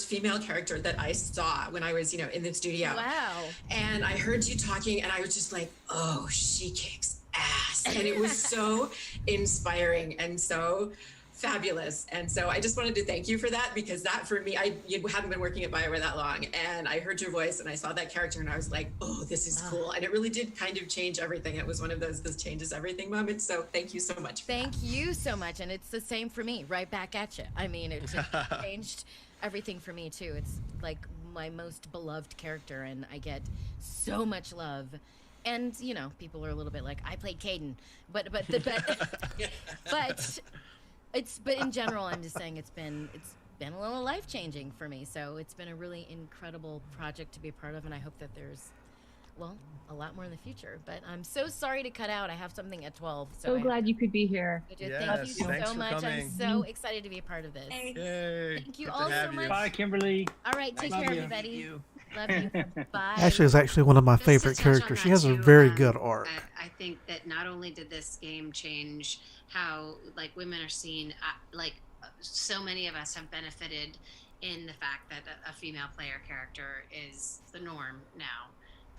female character that I saw when I was, in the studio. Wow. And I heard you talking, and I was just like, oh, she kicks ass. And it was so inspiring and so fabulous. And so I just wanted to thank you for that, because that for me, you haven't been working at Bioware that long, and I heard your voice and I saw that character and I was like, oh, this is cool. And it really did kind of change everything. It was one of those changes everything moments. So thank you so much. Thank you so much. And it's the same for me, right back at you. I mean, it just changed everything for me too. It's like my most beloved character, and I get so much love. And people are a little bit like, I played Caden, but in general, I'm just saying it's been a little life-changing for me. So it's been a really incredible project to be a part of, and I hope that there's, a lot more in the future. But I'm so sorry to cut out. I have something at 12. So glad you could be here. Thank you so much. I'm so excited to be a part of this. Yay. Thank you all so much. Bye, Kimberly. All right, take care, everybody. Love you. Bye. Ashley is actually one of my favorite characters. She has a very good arc. I think that not only did this game change how women are seen, so many of us have benefited in the fact that a female player character is the norm now,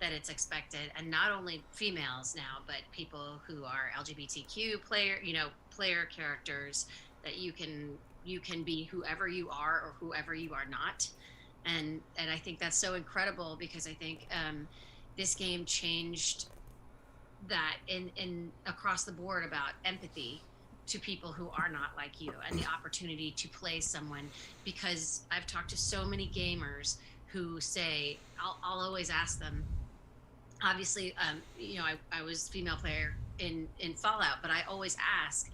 that it's expected, and not only females now, but people who are LGBTQ player characters, that you can be whoever you are or whoever you are not. And I think that's so incredible, because I think this game changed that in across the board about empathy to people who are not like you, and the opportunity to play someone. Because I've talked to so many gamers who say, I'll always ask them, obviously, I was female player in Fallout, but I always ask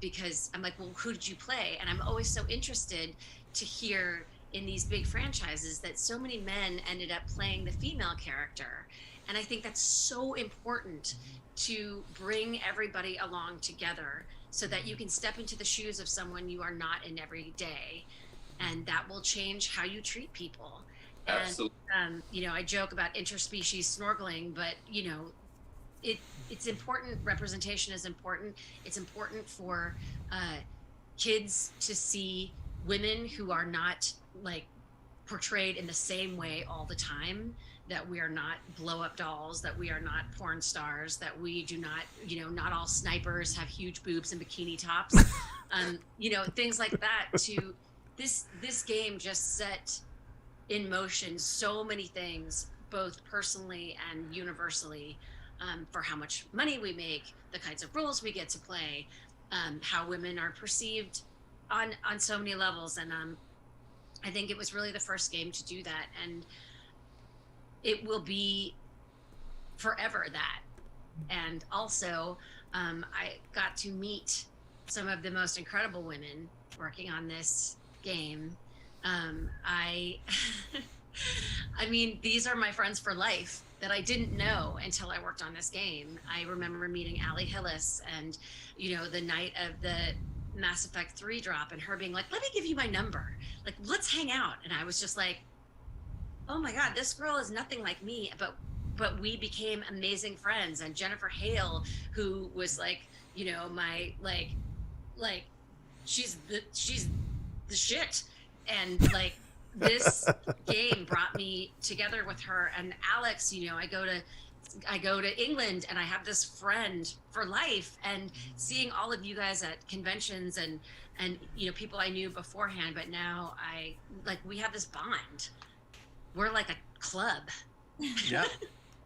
because I'm like, well, who did you play? And I'm always so interested to hear in these big franchises that so many men ended up playing the female character. And I think that's so important to bring everybody along together so that you can step into the shoes of someone you are not in every day. And that will change how you treat people. Absolutely. And, you know, I joke about interspecies snorkeling, but, you know, it's important. Representation is important. It's important for kids to see women who are not like portrayed in the same way all the time, that we are not blow up dolls, that we are not porn stars, that we do not, you know, not all snipers have huge boobs and bikini tops. You know, things like that. To this game just set in motion so many things, both personally and universally, for how much money we make, the kinds of roles we get to play, how women are perceived on so many levels. And I think it was really the first game to do that, and it will be forever that. And also, I got to meet some of the most incredible women working on this game. I mean, these are my friends for life that I didn't know until I worked on this game. I remember meeting Allie Hillis, and, you know, the night of the Mass Effect 3 drop, and her being like, let me give you my number. Like, let's hang out. And I was just like, oh my God, this girl is nothing like me. But we became amazing friends. And Jennifer Hale, who was like, you know, my, like, she's the shit. And like, this game brought me together with her. And Alex, you know, I go to England and I have this friend for life, and seeing all of you guys at conventions and you know, people I knew beforehand, but now we have this bond. We're like a club. Yeah.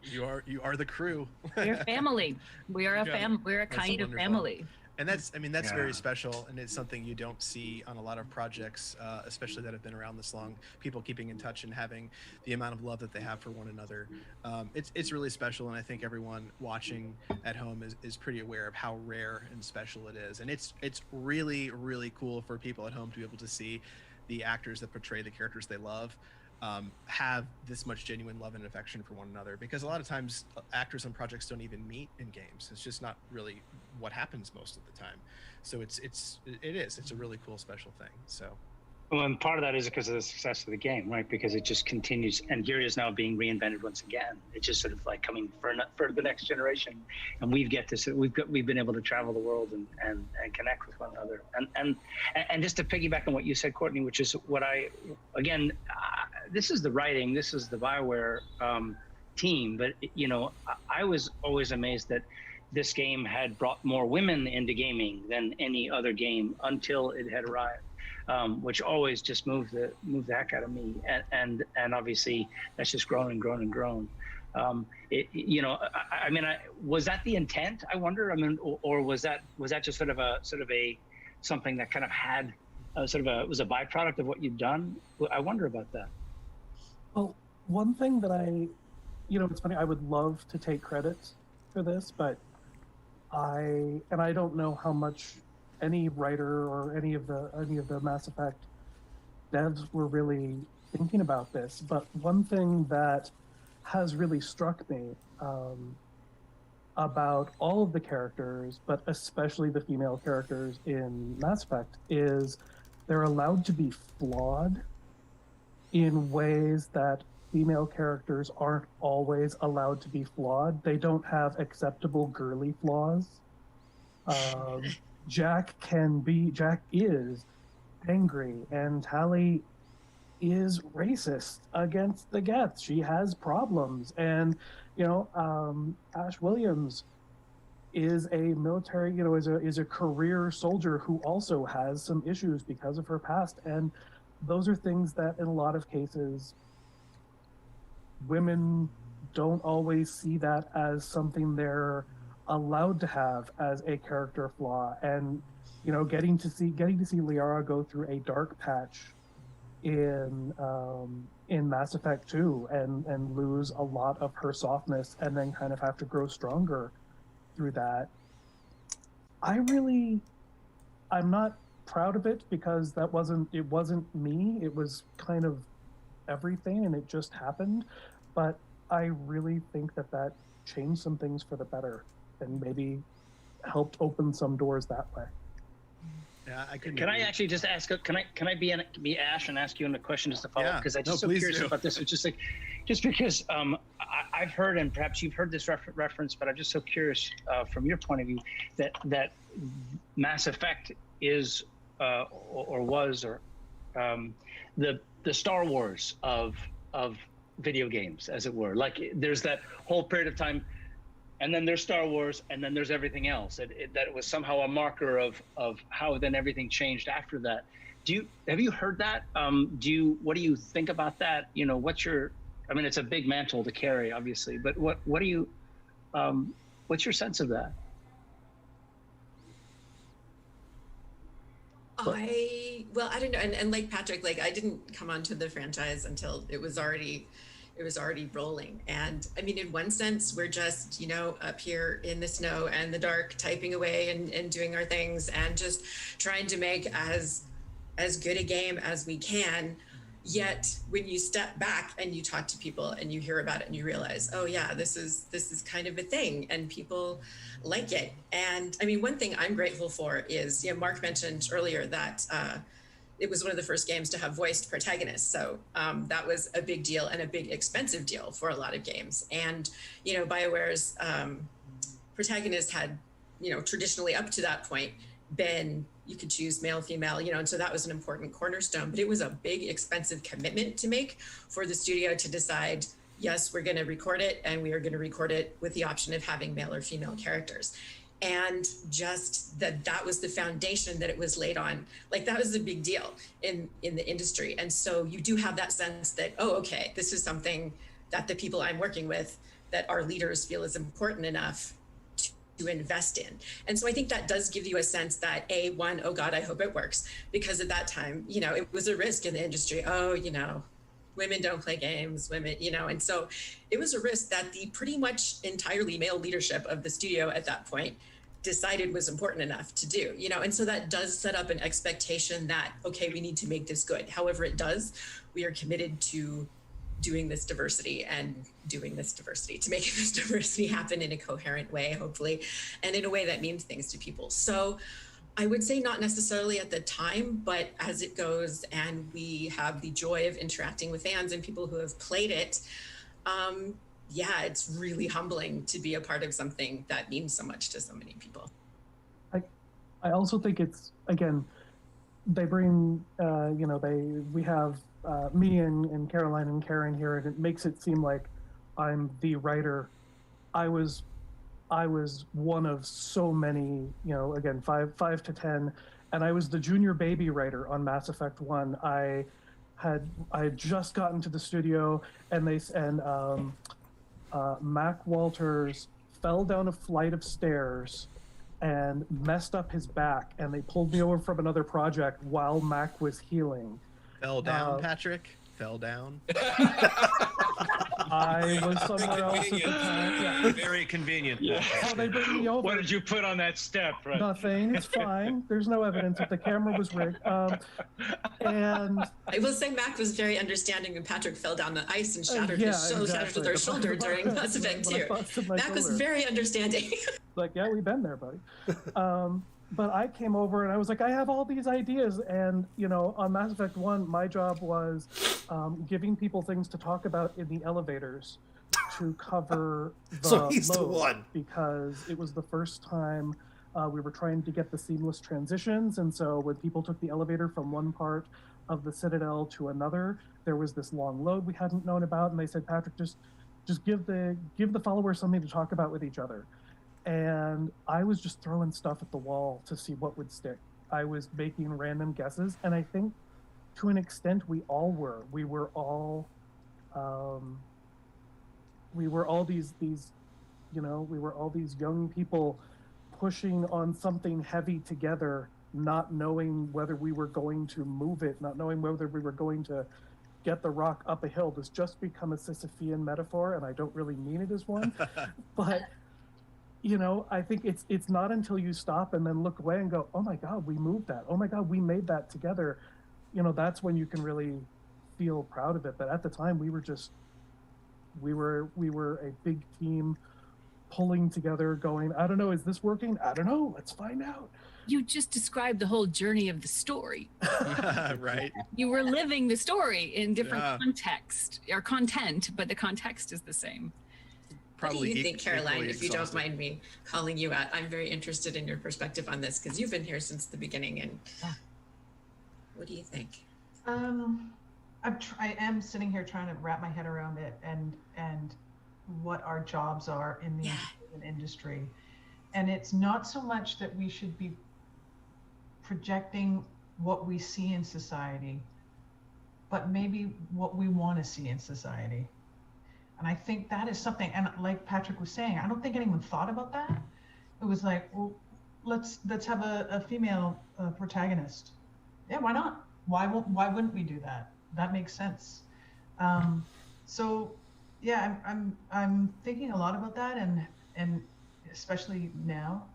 You are the crew. We're family. We are we're a kind of family. And that's very special, and it's something you don't see on a lot of projects, especially that have been around this long. People keeping in touch and having the amount of love that they have for one another. It's really special, and I think everyone watching at home is pretty aware of how rare and special it is. And it's really, really cool for people at home to be able to see the actors that portray the characters they love have this much genuine love and affection for one another, because a lot of times actors on projects don't even meet in games. It's just not really what happens most of the time. So it's a really cool, special thing. So well, and part of that is because of the success of the game, right? Because it just continues, and here it is now being reinvented once again. It's just sort of like coming for the next generation, and we've been able to travel the world and connect with one another. And just to piggyback on what you said, Courtney, which is what this is the writing, this is the Bioware team, but you know, I was always amazed that this game had brought more women into gaming than any other game until it had arrived. Which always just moved the heck out of me, and obviously that's just grown and grown and grown. You know, I mean, was that the intent? I wonder. I mean, or was that just sort of a something that kind of had was a byproduct of what you've done? I wonder about that. Well, one thing that you know, it's funny. I would love to take credit for this, but I don't know how much any writer or any of the Mass Effect devs were really thinking about this. But one thing that has really struck me about all of the characters, but especially the female characters in Mass Effect, is they're allowed to be flawed in ways that female characters aren't always allowed to be flawed. They don't have acceptable girly flaws. Jack is angry, and Tali is racist against the Geths. She has problems, and you know, Ash Williams is a military, you know, is a career soldier who also has some issues because of her past, and those are things that in a lot of cases women don't always see that as something they're allowed to have as a character flaw. And you know, getting to see Liara go through a dark patch in Mass Effect 2 and lose a lot of her softness, and then kind of have to grow stronger through that. I'm not proud of it because it wasn't me. It was kind of everything, and it just happened. But I really think that changed some things for the better, and maybe helped open some doors that way. Yeah, Can I actually just ask? Can I be Ash and ask you a question just to follow up? Because I'm just so curious about this. It's just because I've heard, and perhaps you've heard this reference, but I'm just so curious from your point of view that Mass Effect is or was the Star Wars of video games, as it were. Like there's that whole period of time. And then there's Star Wars, and then there's everything else. That it was somehow a marker of how then everything changed after that. Have you heard that? What do you think about that? You know, I mean, it's a big mantle to carry, obviously, but what do you, what's your sense of that? I don't know, and like Patrick, like I didn't come onto the franchise until it was already rolling. And I mean, in one sense, we're just, up here in the snow and the dark, typing away and doing our things and just trying to make as good a game as we can. Yet when you step back and you talk to people and you hear about it and you realize, oh yeah, this is kind of a thing and people like it. And I mean, one thing I'm grateful for is, Mark mentioned earlier that it was one of the first games to have voiced protagonists. So that was a big deal and a big expensive deal for a lot of games. And, BioWare's protagonist had, traditionally up to that point been, you could choose male, female, and so that was an important cornerstone, but it was a big expensive commitment to make for the studio to decide, yes, we're going to record it, and we are going to record it with the option of having male or female characters. And just that was the foundation that it was laid on. Like that was a big deal in the industry. And so you do have that sense that, oh, okay, this is something that the people I'm working with, that our leaders feel is important enough to invest in. And so I think that does give you a sense that oh God, I hope it works. Because at that time, it was a risk in the industry. Oh, women don't play games, women, and so it was a risk that the pretty much entirely male leadership of the studio at that point decided was important enough to do, and so that does set up an expectation that, okay, we need to make this good. However it does, we are committed to doing this diversity to make this diversity happen in a coherent way, hopefully, and in a way that means things to people. So I would say not necessarily at the time, but as it goes and we have the joy of interacting with fans and people who have played it, it's really humbling to be a part of something that means so much to so many people. I also think it's, again, they bring, we have me and Caroline and Karen here, and it makes it seem like I'm the writer. I was one of so many, again, five to 10, and I was the junior baby writer on Mass Effect 1. I had just gotten to the studio, and Mac Walters fell down a flight of stairs and messed up his back, and they pulled me over from another project while Mac was healing. Fell down, Patrick? Fell down? I was somewhere else at the time. Yeah. Very convenient. Yeah. Oh, they bring me over. What did you put on that step? Right? Nothing. It's fine. There's no evidence that the camera was rigged. And I will say Mac was very understanding when Patrick fell down the ice and shattered shattered their shoulder during Mass Effect 2. Mac was very understanding. Like, yeah, we've been there, buddy. But I came over and I was like, I have all these ideas. And, on Mass Effect 1, my job was giving people things to talk about in the elevators to cover the So he's the load, one. because it was the first time we were trying to get the seamless transitions. And so when people took the elevator from one part of the Citadel to another, there was this long load we hadn't known about. And they said, Patrick, just give the followers something to talk about with each other. And I was just throwing stuff at the wall to see what would stick. I was making random guesses, and I think to an extent we all were. We were all these young people pushing on something heavy together, not knowing whether we were going to move it, not knowing whether we were going to get the rock up a hill. This just become a Sisyphean metaphor, and I don't really mean it as one, but you know, I think it's not until you stop and then look away and go, oh my God, we moved that. Oh my God, we made that together. You know, that's when you can really feel proud of it. But at the time, we were a big team pulling together, going, I don't know, is this working? I don't know. Let's find out. You just described the whole journey of the story. Right. You were living the story in different context or content, but the context is the same. What do you think, Caroline, if you don't mind me calling you out? I'm very interested in your perspective on this because you've been here since the beginning. And what do you think? I am sitting here trying to wrap my head around it and what our jobs are in the entertainment industry. And it's not so much that we should be projecting what we see in society, but maybe what we want to see in society. And I think that is something, and like Patrick was saying, I don't think anyone thought about that. It was like, well, let's have a female protagonist. Yeah, why not? Why wouldn't we do that? That makes sense. So yeah, I'm thinking a lot about that, and especially now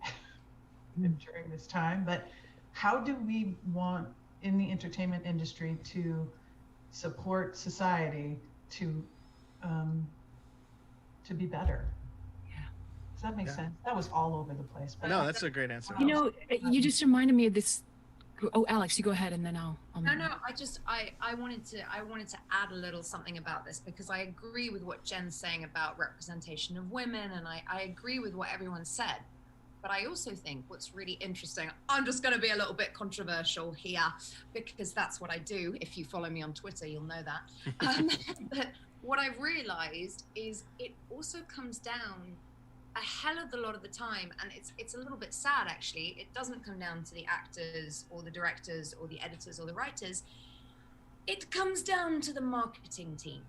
during this time. But how do we want in the entertainment industry to support society to be better? Yeah. Does that make sense? That was all over the place. But No, that's a great answer. You know, you just reminded me of this. Oh, Alex, you go ahead, and then I'll No, I wanted to add a little something about this because I agree with what Jen's saying about representation of women, and I agree with what everyone said. But I also think what's really interesting, I'm just going to be a little bit controversial here because that's what I do. If you follow me on Twitter, you'll know that. But what I've realized is it also comes down a hell of a lot of the time, and it's a little bit sad actually. It doesn't come down to the actors or the directors or the editors or the writers. It comes down to the marketing team.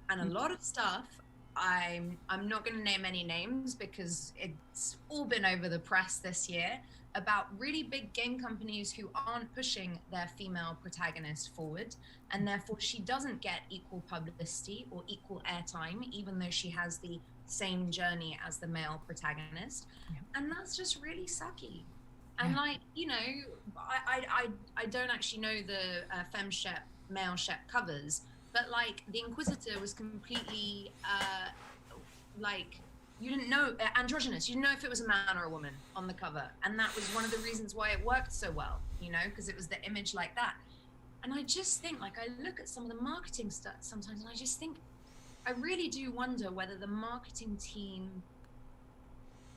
And a lot of stuff, I'm not going to name any names because it's all been over the press this year about really big game companies who aren't pushing their female protagonist forward, and therefore she doesn't get equal publicity or equal airtime, even though she has the same journey as the male protagonist. And that's just really sucky. And like, you know, I don't actually know the femme shep, male shep covers, but like the Inquisitor was completely like, you didn't know, androgynous. You didn't know if it was a man or a woman on the cover. And that was one of the reasons why it worked so well, you know, because it was the image like that. And I just think, like, I look at some of the marketing stuff sometimes and I just think, I really do wonder whether the marketing team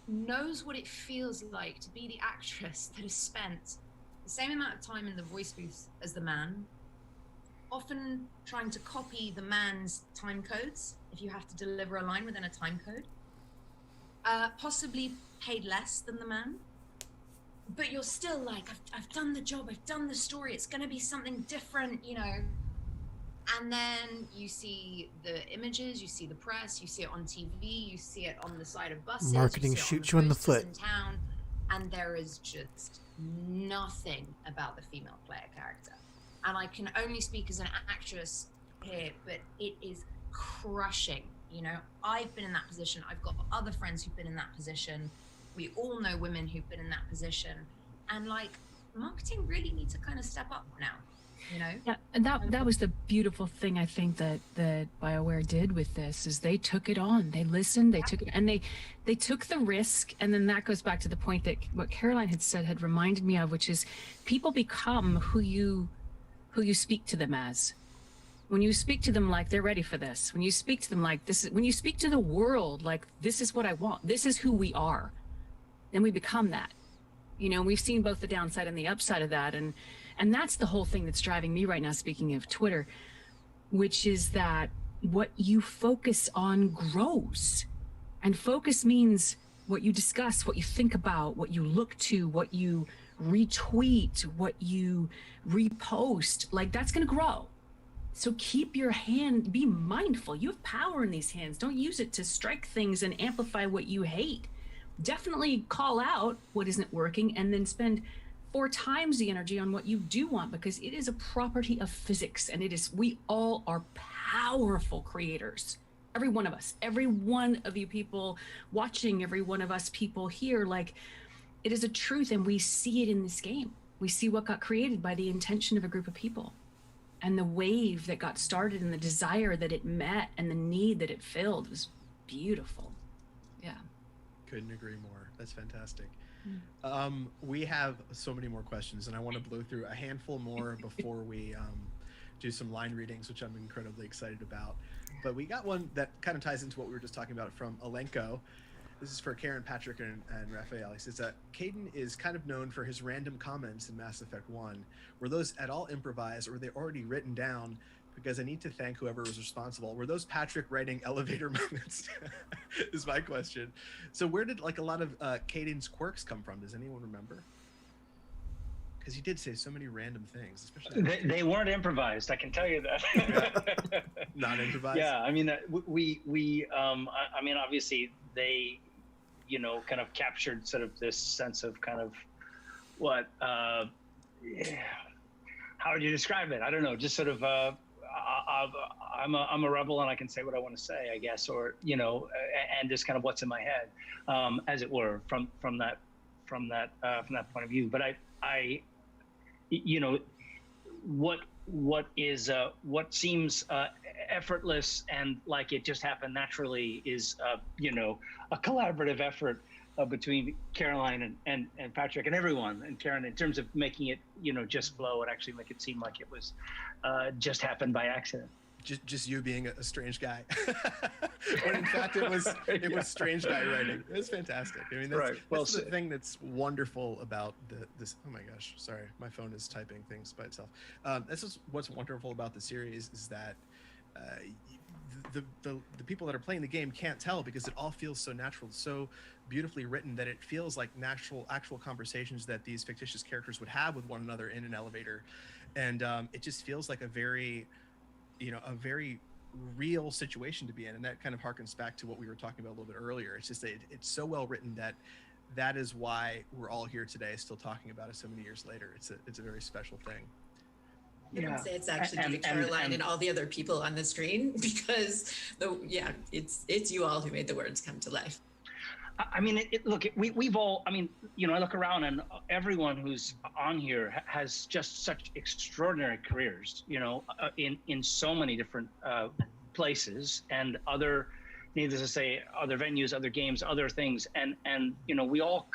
knows what it feels like to be the actress that has spent the same amount of time in the voice booth as the man, often trying to copy the man's time codes if you have to deliver a line within a time code, possibly paid less than the man, but you're still like, I've done the job, I've done the story, it's going to be something different, you know. And then you see the images, you see the press, you see it on TV, you see it on the side of buses. Marketing shoots you in the foot. In town, and there is just nothing about the female player character. And I can only speak as an actress here, but it is crushing. You know, I've been in that position. I've got other friends who've been in that position. We all know women who've been in that position. And like, marketing really needs to kind of step up now. You know? Yeah, and that was the beautiful thing I think that Bioware did with this is they took it on. They listened, they took it, and they took the risk. And then that goes back to the point that what Caroline had said had reminded me of, which is people become who you speak to them as. When you speak to them like they're ready for this, when you speak to them like this is, when you speak to the world like this is what I want, this is who we are, then we become that. You know, we've seen both the downside and the upside of that, and that's the whole thing that's driving me right now, speaking of Twitter, which is that what you focus on grows. And focus means what you discuss, what you think about, what you look to, what you retweet, what you repost, like that's going to grow. So keep your hand, be mindful. You have power in these hands. Don't use it to strike things and amplify what you hate. Definitely call out what isn't working and then spend 4 times the energy on what you do want, because it is a property of physics, and it is, we all are powerful creators. every one of us, every one of you people watching, every one of us people here, like, it is a truth, and we see it in this game. We see what got created by the intention of a group of people, and the wave that got started, and the desire that it met, and the need that it filled was beautiful. Yeah. Couldn't agree more. That's fantastic. We have so many more questions, and I want to blow through a handful more before we do some line readings, which I'm incredibly excited about. But we got one that kind of ties into what we were just talking about from Alenko. This is for Karen, Patrick, and Raphael. He says that Caden is kind of known for his random comments in Mass Effect 1. Were those at all improvised, or were they already written down? Because I need to thank whoever was responsible. Were those Patrick writing elevator moments? Is my question. So where did like a lot of Caden's quirks come from? Does anyone remember? Because he did say so many random things, especially. They weren't improvised. I can tell you that. Not improvised. Yeah, I mean, I mean, obviously they, you know, kind of captured sort of this sense of kind of what, how would you describe it? I don't know, just sort of, I'm a rebel and I can say what I want to say, I guess, or, you know, and just kind of what's in my head, as it were, from that point of view. But I you know, what seems effortless and like it just happened naturally is, you know, a collaborative effort between Caroline and Patrick and everyone, and Karen, in terms of making it, you know, just flow and actually make it seem like it was just happened by accident. Just you being a strange guy, when in fact it was strange guy writing. It was fantastic. I mean, that's, Right. Well that's the said. thing that's wonderful about this. Oh my gosh, sorry, my phone is typing things by itself. This is what's wonderful about the series is that the people that are playing the game can't tell because it all feels so natural, so beautifully written that it feels like actual conversations that these fictitious characters would have with one another in an elevator, and it just feels like a very real situation to be in, and that kind of harkens back to what we were talking about a little bit earlier. It's just that it's so well written that is why we're all here today still talking about it so many years later. It's a very special thing. I would say it's actually due to Caroline and all the other people on the screen, because it's you all who made the words come to life. I mean, we've all, I mean, you know, I look around and everyone who's on here has just such extraordinary careers, you know, in so many different places and other, needless to say, other venues, other games, other things. And you know, we all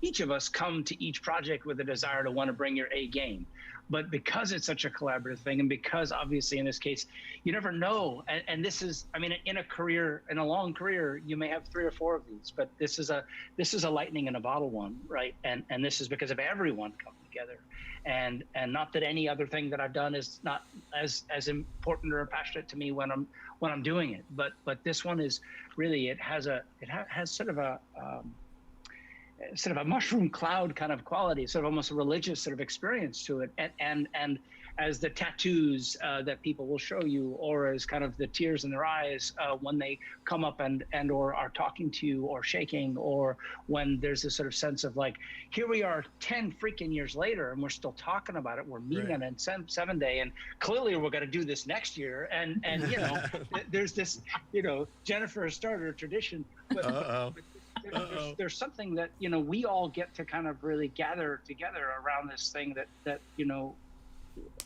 each of us come to each project with a desire to want to bring your A game. But because it's such a collaborative thing, and because obviously in this case, you never know. And this is, I mean, in a long career, you may have 3 or 4 of these, but this is a lightning in a bottle one, right? And this is because of everyone coming together. And not that any other thing that I've done is not as important or passionate to me when I'm doing it. But this one is really, it has sort of a mushroom cloud kind of quality, sort of almost a religious sort of experience to it. And as the tattoos that people will show you, or as kind of the tears in their eyes when they come up and or are talking to you or shaking, or when there's this sort of sense of like, here we are 10 freaking years later and we're still talking about it. We're meeting on 7 day, and clearly we're going to do this next year. And you know, there's this, you know, Jennifer started a tradition, but there's something that, you know, we all get to kind of really gather together around this thing that you know,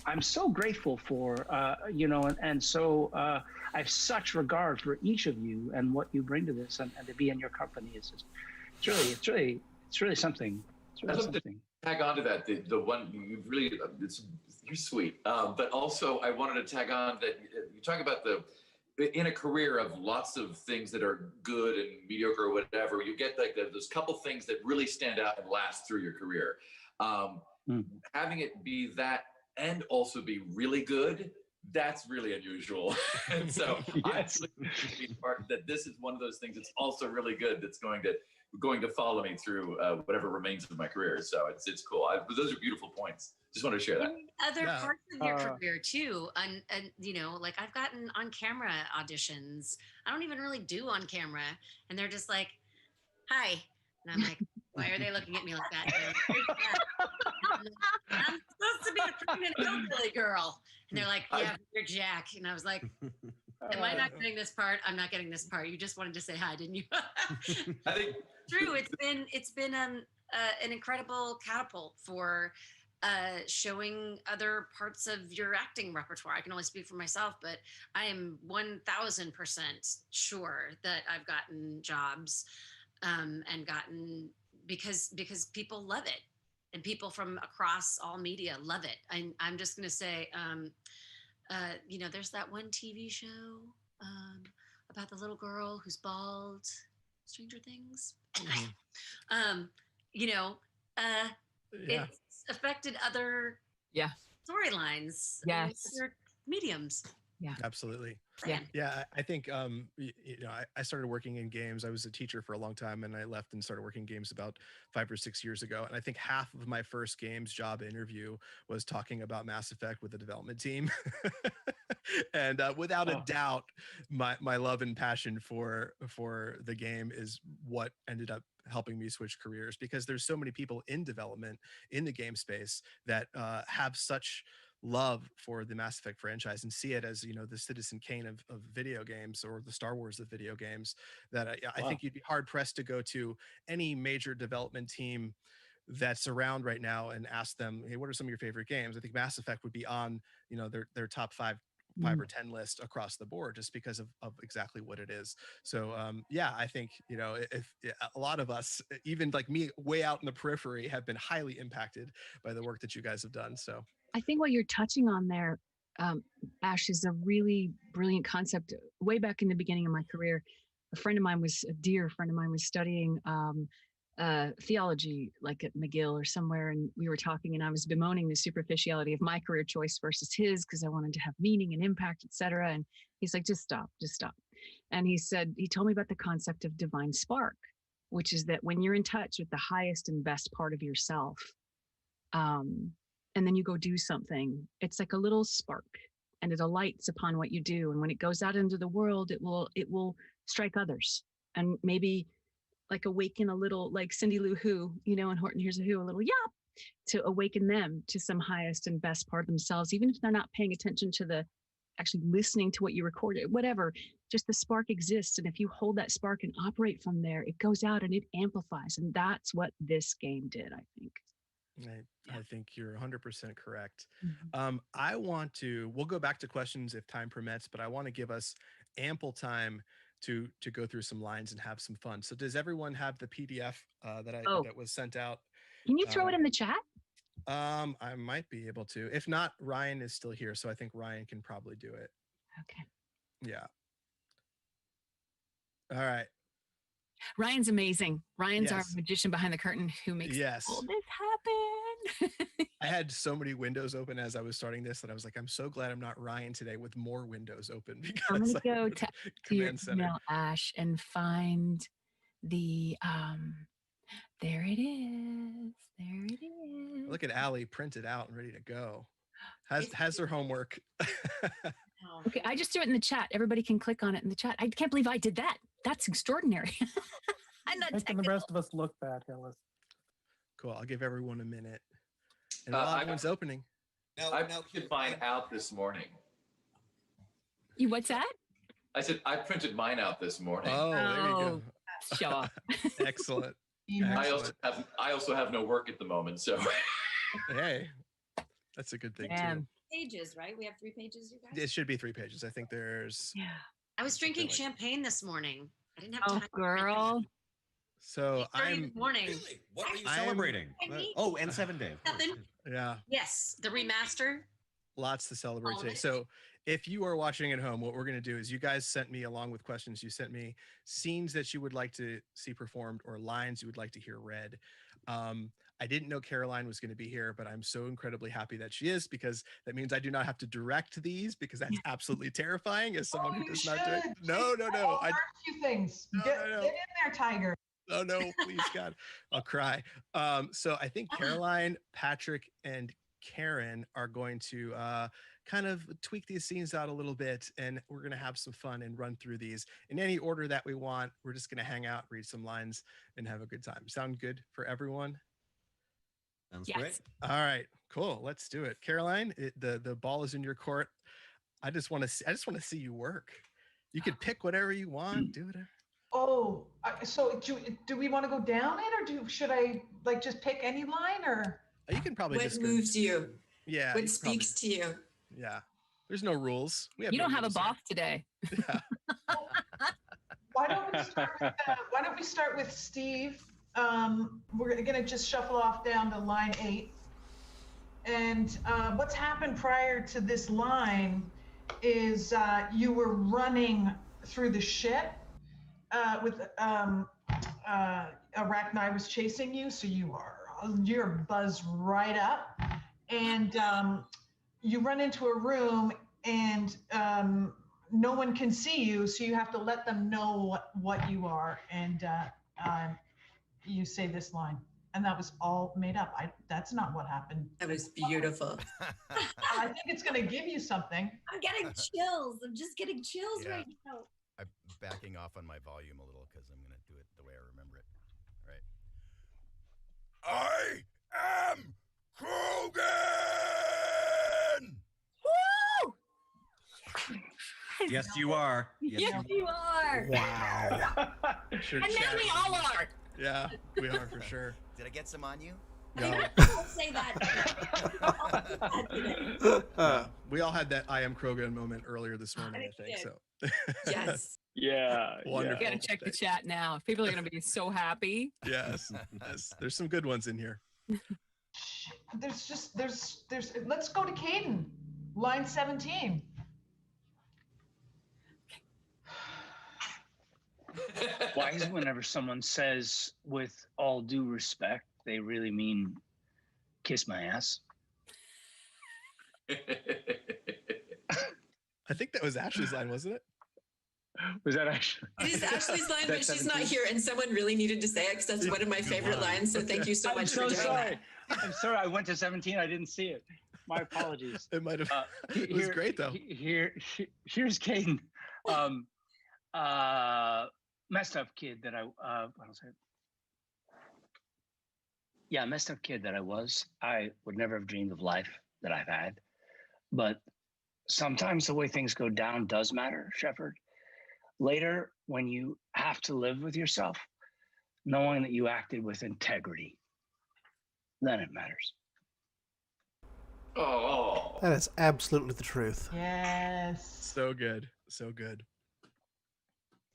I'm so grateful for, you know, and so I have such regard for each of you and what you bring to this, and to be in your company is just, it's really something. It's really something. Tag on to that, the one you really, you're sweet, but also I wanted to tag on that you talk about in a career of lots of things that are good and mediocre or whatever, you get like those couple things that really stand out and last through your career. Having it be that and also be really good, that's really unusual. And so I'm really part that this is one of those things that's also really good, that's going to follow me through whatever remains of my career. So it's cool. Those are beautiful points. Just wanted to share that. Other parts of your career too, and you know, like I've gotten on camera auditions. I don't even really do on camera, and they're just like, "Hi," and I'm like, "Why are they looking at me like that?" I'm supposed to be a pregnant hillbilly girl, and they're like, "Yeah, you're Jack," and I was like, Am I not getting this part? I'm not getting this part. You just wanted to say hi, didn't you? I think True. It's been an incredible catapult for showing other parts of your acting repertoire. I can only speak for myself, but I am 1000% sure that I've gotten jobs and gotten because people love it, and people from across all media love it. I'm just going to say, there's that one TV show about the little girl who's bald, Stranger Things. Mhm. Yeah. It's affected other storylines, other mediums. Yeah, absolutely. Yeah. Yeah, I think I started working in games. I was a teacher for a long time, and I left and started working in games about 5 or 6 years ago. And I think half of my first games job interview was talking about Mass Effect with the development team. And without a doubt, my love and passion for the game is what ended up helping me switch careers, because there's so many people in development in the game space that have such love for the Mass Effect franchise and see it as, the Citizen Kane of video games, or the Star Wars of video games, that I think you'd be hard pressed to go to any major development team that's around right now and ask them, hey, what are some of your favorite games? I think Mass Effect would be on, their top five or 10 list across the board, just because of exactly what it is. So I think, if a lot of us, even like me, way out in the periphery, have been highly impacted by the work that you guys have done. So I think what you're touching on there, Ash, is a really brilliant concept. Way back in the beginning of my career, a dear friend of mine was studying theology, like at McGill or somewhere, and we were talking, and I was bemoaning the superficiality of my career choice versus his, because I wanted to have meaning and impact, etc. And he's like, just stop. And he told me about the concept of divine spark, which is that when you're in touch with the highest and best part of yourself, and then you go do something, it's like a little spark, and it alights upon what you do. And when it goes out into the world, it will strike others, and maybe like awaken a little, like Cindy Lou Who, in Horton Hears a Who, a little yap, to awaken them to some highest and best part of themselves, even if they're not paying attention to actually listening to what you recorded, whatever. Just the spark exists, and if you hold that spark and operate from there, it goes out and it amplifies. And that's what this game did, I think. I think you're 100% correct. Mm-hmm. We'll go back to questions if time permits, but I want to give us ample time to go through some lines and have some fun. So does everyone have the PDF that was sent out? Can you throw it in the chat? I might be able to. If not, Ryan is still here, so I think Ryan can probably do it. Okay. Yeah. All right. Ryan's amazing. Ryan's our magician behind the curtain who makes all this happen. I had so many windows open as I was starting this that I was like, I'm so glad I'm not Ryan today with more windows open, because I'm going to go to your email, Ash, and find the, there it is. There it is. Look at Allie printed out and ready to go. Has her homework. Okay, I just threw it in the chat. Everybody can click on it in the chat. I can't believe I did that. That's extraordinary. I'm not making the rest of us look bad, Hillis. Cool. I'll give everyone a minute. And while everyone's opening. I printed mine out this morning. You what's that? I said I printed mine out this morning. Oh, there you go. Show off. Excellent. I also have no work at the moment, so. Hey, that's a good thing too. Pages, right? We have 3 pages, you guys? It should be 3 pages. I think there's. Yeah. I was drinking champagne this morning. I didn't have time. Oh, girl. So this morning. Really? What were you celebrating? And 7 Day. Nothing. Yeah. Yes, the remaster. Lots to celebrate today. So if you are watching at home, what we're going to do is, you guys sent me, along with questions, you sent me scenes that you would like to see performed or lines you would like to hear read. I didn't know Caroline was going to be here, but I'm so incredibly happy that she is, because that means I do not have to direct these, because that's absolutely terrifying as someone who does not do it. No. I learned a few things. Get in there, Tiger. Oh no, please God, I'll cry. So I think Caroline, Patrick, and Karen are going to kind of tweak these scenes out a little bit, and we're going to have some fun and run through these in any order that we want. We're just going to hang out, read some lines, and have a good time. Sound good for everyone? Sounds great. All right, cool. Let's do it. Caroline, the ball is in your court. I just want to see you work. You could pick whatever you want, do whatever. Oh, so do we want to go down it, or should I like just pick any line, or? You can probably What just moves you? Yeah. What speaks to you? Yeah. There's no rules. You don't have a boss today. Yeah. Why don't we start with Steve? We're gonna just shuffle off down to line 8. And what's happened prior to this line is you were running through the ship with Arachnai was chasing you, so you're buzzed right up, and you run into a room, and no one can see you, so you have to let them know what you are, and you say this line. And that was all made up. That's not what happened. That was beautiful. I think it's going to give you something. I'm getting chills. I'm just getting chills right now. I'm backing off on my volume a little because I'm going to do it the way I remember it. All right. I am Krogan! Woo! Yes, you are. Yes, you are. Wow. Sure, And now we all are. Yeah, we are for sure. Did I get some on you? No. Don't say that. We all had that I am Krogan moment earlier this morning, I think. So. Yes. Yeah. Wonderful. You gotta check the chat now. People are gonna be so happy. Yes. There's some good ones in here. There's let's go to Caden, line 17. Why is it whenever someone says with all due respect, they really mean kiss my ass? I think that was Ashley's line, wasn't it? Was that Ashley? It is Ashley's line, but she's not here, and someone really needed to say it because that's one of my favorite lines. So thank you so much for doing that. I'm sorry. I went to 17. I didn't see it. My apologies. It might have. It was great though. Here's Caden. Messed up kid that what was it? Yeah, messed up kid that I was. I would never have dreamed of life that I've had. But sometimes the way things go down does matter, Shepard. Later, when you have to live with yourself, knowing that you acted with integrity, then it matters. Oh. That is absolutely the truth. Yes. So good. So good.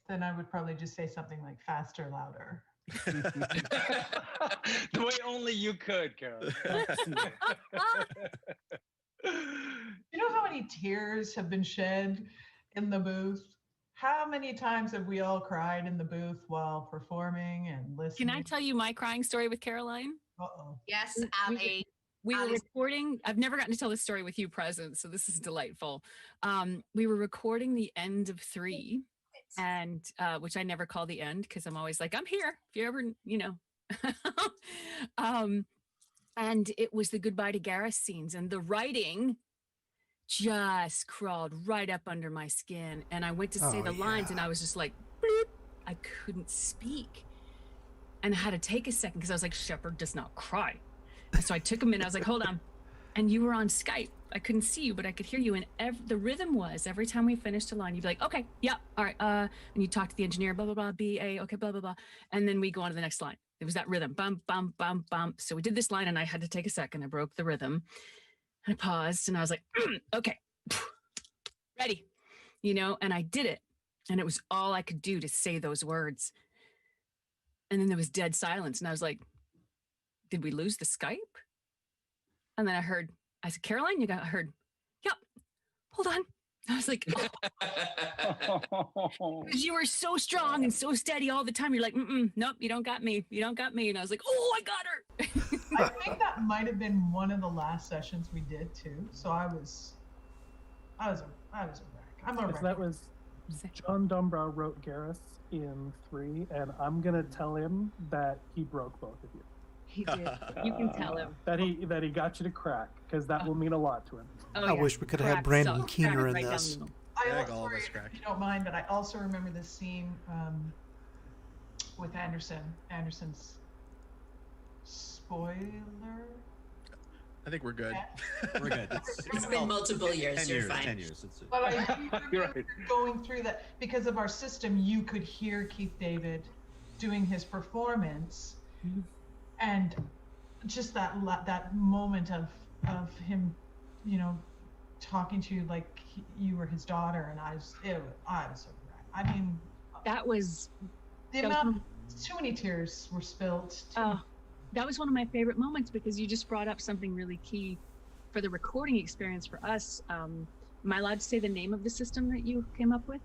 Then I would probably just say something like faster, louder. The way only you could, Carol. You know how many tears have been shed in the booth? How many times have we all cried in the booth while performing and listening? Can I tell you my crying story with Caroline? Uh-oh. Yes, Abby. We were recording. I've never gotten to tell this story with you present, so this is delightful. We were recording the end of 3, and which I never call the end because I'm always like, I'm here. If you ever, and it was the goodbye to Gareth scenes, and the writing just crawled right up under my skin. And I went to say the lines, and I was just like, bloop. I couldn't speak, and I had to take a second because I was like, Shepard does not cry. And so I took a minute. I was like, hold on. And you were on Skype. I couldn't see you, but I could hear you. And the rhythm was every time we finished a line, you'd be like, okay, yeah, all right. And you talk to the engineer, blah, blah, blah, B-A, okay, blah, blah, blah. And then we go on to the next line. It was that rhythm, bum, bum, bum, bum. So we did this line, and I had to take a second. I broke the rhythm. I paused, and I was like, okay, ready, and I did it. And it was all I could do to say those words. And then there was dead silence. And I was like, did we lose the Skype? And then I said, Caroline, I heard, yep, hold on. I was like, because you were so strong and so steady all the time. You're like, nope, you don't got me. You don't got me. And I was like, oh, I got her. I think that might have been one of the last sessions we did too. So I was a wreck. I'm a wreck. That was John Dumbrow wrote Gareth in 3, and I'm gonna tell him that he broke both of you. He did. You can tell him that he got you to crack, because that will mean a lot to him. I wish we could have had Brandon Keener in this. If you don't mind, but I also remember this scene with Anderson. Anderson's spoiler. I think we're good. We're good. It's been multiple years. 10 You're years. fine. 10 years. But I do remember going through that because of our system. You could hear Keith David doing his performance, and just that moment of him, you know, talking to you like you were his daughter, and I was so I mean, that was the amount. Too many tears were spilled. That was one of my favorite moments because you just brought up something really key for the recording experience for us. Am I allowed to say the name of the system that you came up with?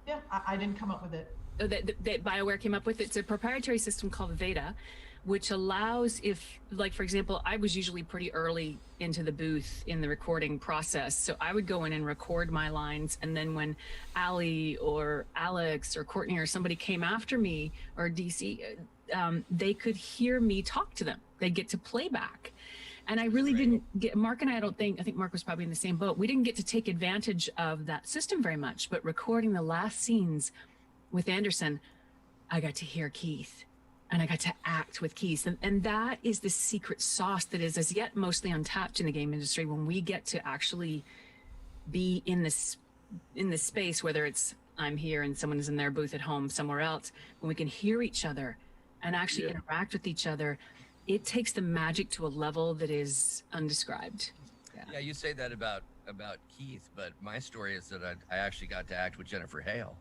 Yeah, I didn't come up with it. That Bioware came up with. It's a proprietary system called Veda, which allows, if, like, for example, I was usually pretty early into the booth in the recording process. So I would go in and record my lines. And then when Ali or Alex or Courtney or somebody came after me, or DC, they could hear me talk to them. They'd get to playback. And I really didn't get, Mark and I think Mark was probably in the same boat. We didn't get to take advantage of that system very much, but recording the last scenes with Anderson, I got to hear Keith and I got to act with Keith. And that is the secret sauce that is as yet mostly untapped in the game industry, when we get to actually be in this space, whether it's I'm here and someone is in their booth at home somewhere else, when we can hear each other and actually interact with each other. It takes the magic to a level that is undescribed. Yeah, you say that about Keith, but my story is that I actually got to act with Jennifer Hale.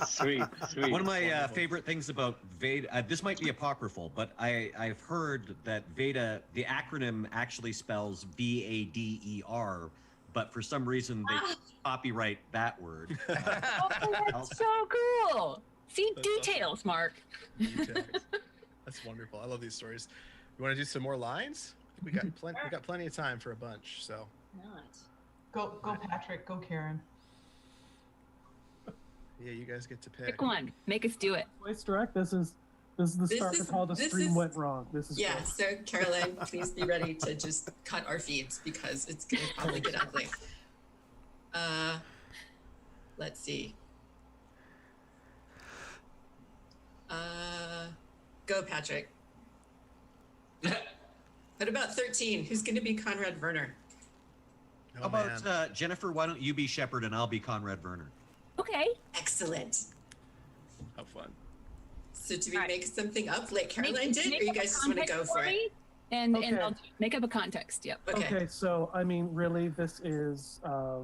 Sweet. One of my favorite things about Veda, this might be apocryphal, but I've heard that Veda, the acronym actually spells VADER, but for some reason they copyright that word. That's so cool. See, That's details, awesome. Mark. Details. That's wonderful. I love these stories. You want to do some more lines? We got plenty of time for a bunch. So Go Patrick. Go Karen. yeah, you guys get to pick. Pick one. Make us do it. Voice direct. This is the start of how the stream went wrong. This is Yeah, great. so Caroline, please be ready to just cut our feeds because it's going to probably get ugly. Let's see. Go, Patrick. What about 13? Who's going to be Conrad Werner? How about Jennifer? Why don't you be Shepard and I'll be Conrad Werner? Okay. Excellent. How fun. So do we make something up like Caroline did, or you guys just want to go for it? And Okay. I'll make up a context. Yep. Okay, so I mean, really, this is a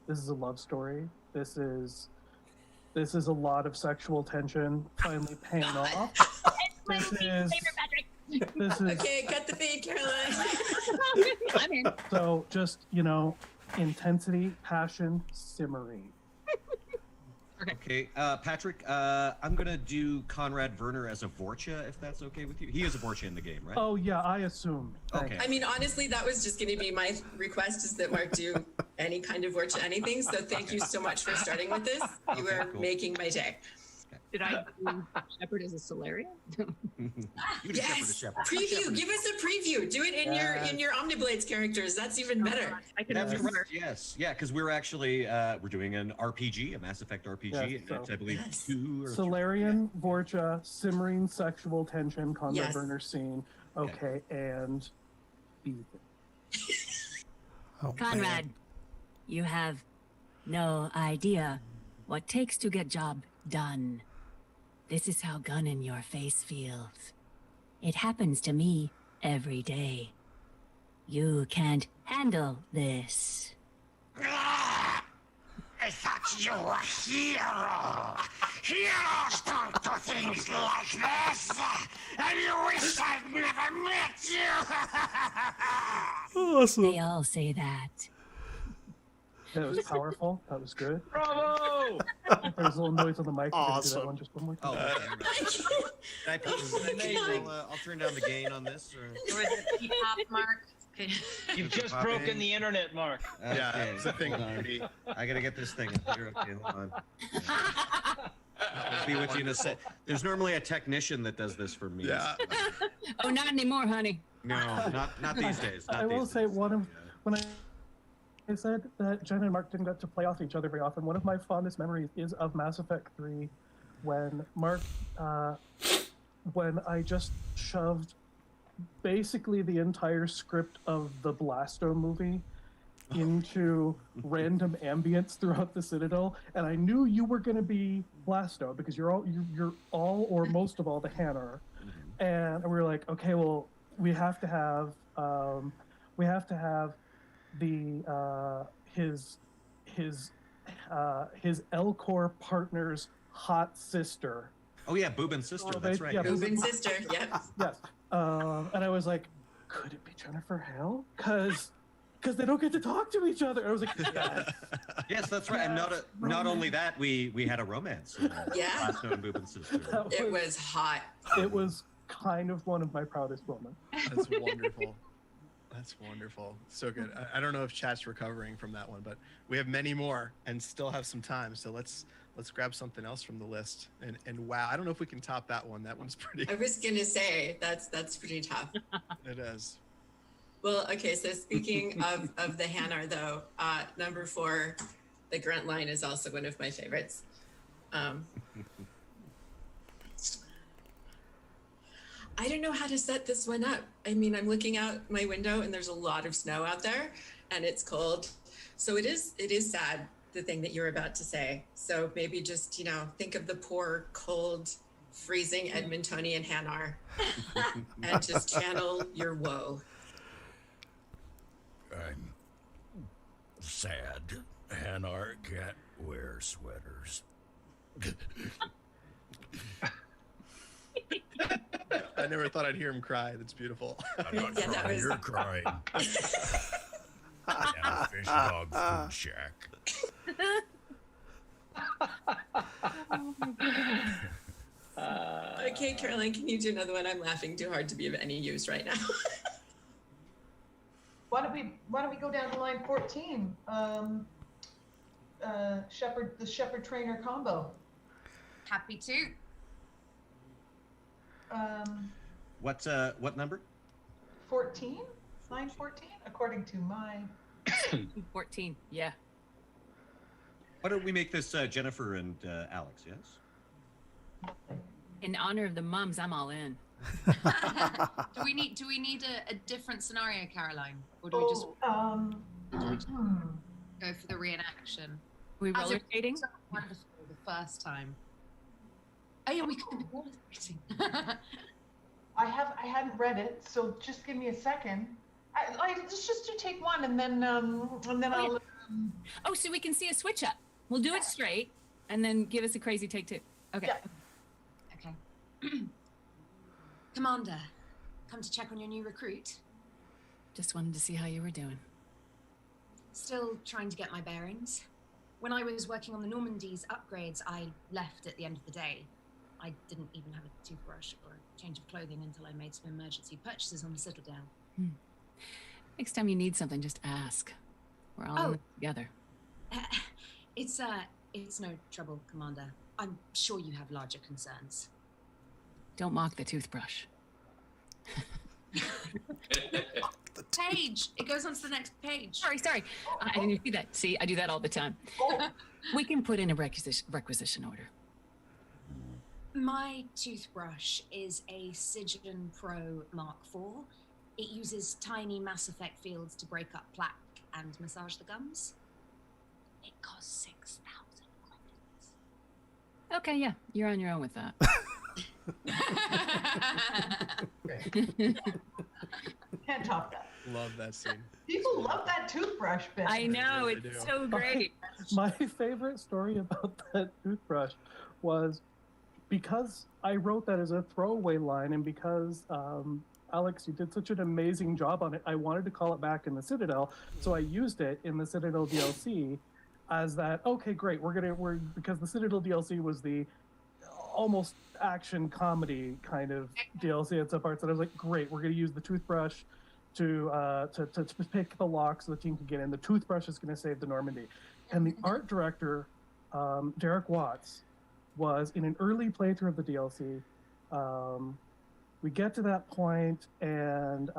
love story. This is a lot of sexual tension finally paying off. This is Okay, cut the feed, Caroline. I'm in. So just, intensity, passion, simmering. Okay, Patrick, I'm gonna do Conrad Werner as a Vorcha, if that's okay with you. He is a Vorcha in the game, right? Oh yeah, I assumed. Okay. I mean, honestly, that was just going to be my request, is that Mark do any kind of work to anything. So thank you so much for starting with this. You are making my day. Did I do Shepard as a Solarian? Yes. Preview. Give us a preview. Do it in your Omniblades characters. That's even better. That's correct. Yes, yeah, because we're actually we're doing an RPG, a Mass Effect RPG. Yes, and it's, I believe 2 or 3. Solarian, Vorcha, simmering sexual tension, Conrad Yes. Werner scene. Okay, and Ethan. Conrad, you have no idea what takes to get job done. This is how gun in your face feels. It happens to me every day. You can't handle this. I thought you were a hero. Heroes don't do things like this. And you wish I'd never met you. Awesome. They all say that. That was powerful. That was good. Bravo! There's a little noise on the mic. We're gonna do that Awesome. one just one more time. Can I peek? I'll turn down the gain on this. Or... Or is it P-pop, Mark? You've just broken the internet, Mark. Yeah, Okay, it's a thing. hold on. I gotta get this thing up here. Okay, hold on. I'll be with you in a sec. There's normally a technician that does this for me. Yeah. Oh, not anymore, honey. No, not these days. I will say when I said that Jen and Mark didn't get to play off each other very often, one of my fondest memories is of Mass Effect 3 when Mark, when I just shoved basically the entire script of the Blasto movie into random ambience throughout the Citadel, and I knew you were going to be Blasto because you're all or most of all the Hanar, and we were like, okay, well, we have to have the his Elcor partner's hot sister. Oh yeah, Boobin's sister. That's right. Yeah, Boobin's sister. Yep. Yes. And I was like, could it be Jennifer Hale? Because they don't get to talk to each other. I was like, yes. Yes, that's right. And not only that, we had a romance. Yeah. Blasto and Boobin's sister. It was hot. It was kind of one of my proudest moments. That's wonderful. That's wonderful. So good. I don't know if chat's recovering from that one, but we have many more and still have some time. So let's grab something else from the list. And wow, I don't know if we can top that one. That one's pretty. I was gonna say that's pretty tough. It is. Well, okay. So speaking of the Hanar, though, number 4, the grunt line is also one of my favorites. I don't know how to set this one up. I mean, I'm looking out my window and there's a lot of snow out there and it's cold. So it is sad, the thing that you're about to say. So maybe just, think of the poor, cold, freezing Edmontonian Hanar and just channel your woe. I'm sad. Hanar can't wear sweaters. I never thought I'd hear him cry. That's beautiful. I'm not crying. You're crying. And Fish Dog Food Shack. Okay, Caroline, can you do another one? I'm laughing too hard to be of any use right now. Why don't we go down to line 14? The Shepherd Trainer combo. Happy to. What number? 14? Line 14, according to my 14. Yeah. Why don't we make this Jennifer and Alex? Yes. In honor of the mums, I'm all in. Do we need a different scenario, Caroline, or do we just go for the reenaction? We roller skating? So wonderful the first time. Oh yeah, we could be roller skating. I hadn't read it, so just give me a second. Let's just do take one, and then I'll. Oh, so we can see a switch up. We'll do it straight, and then give us a crazy take 2. Okay. Yeah. Okay. Commander, come to check on your new recruit. Just wanted to see how you were doing. Still trying to get my bearings. When I was working on the Normandy's upgrades, I left at the end of the day. I didn't even have a toothbrush or a change of clothing until I made some emergency purchases on the Citadel. Next time you need something, just ask. We're all in it together. It's no trouble, Commander. I'm sure you have larger concerns. Don't mock the toothbrush. Page! It goes on to the next page. Sorry. I didn't see that. See, I do that all the time. We can put in a requisition order. My toothbrush is a Sigen Pro Mark IV. It uses tiny Mass Effect fields to break up plaque and massage the gums. It costs 6,000 credits. Okay, yeah, you're on your own with that. Can't top that. Love that scene. People love that toothbrush bit. I know, it's so great. My favorite story about that toothbrush was because I wrote that as a throwaway line, and because Alex, you did such an amazing job on it, I wanted to call it back in the Citadel, so I used it in the Citadel DLC as that. Okay, great. We're because the Citadel DLC was the almost action comedy kind of DLC at some parts, and I was like, great, we're going to use the toothbrush to pick the lock so the team can get in. The toothbrush is going to save the Normandy. And the art director, Derek Watts, was in an early playthrough of the DLC. We get to that point, and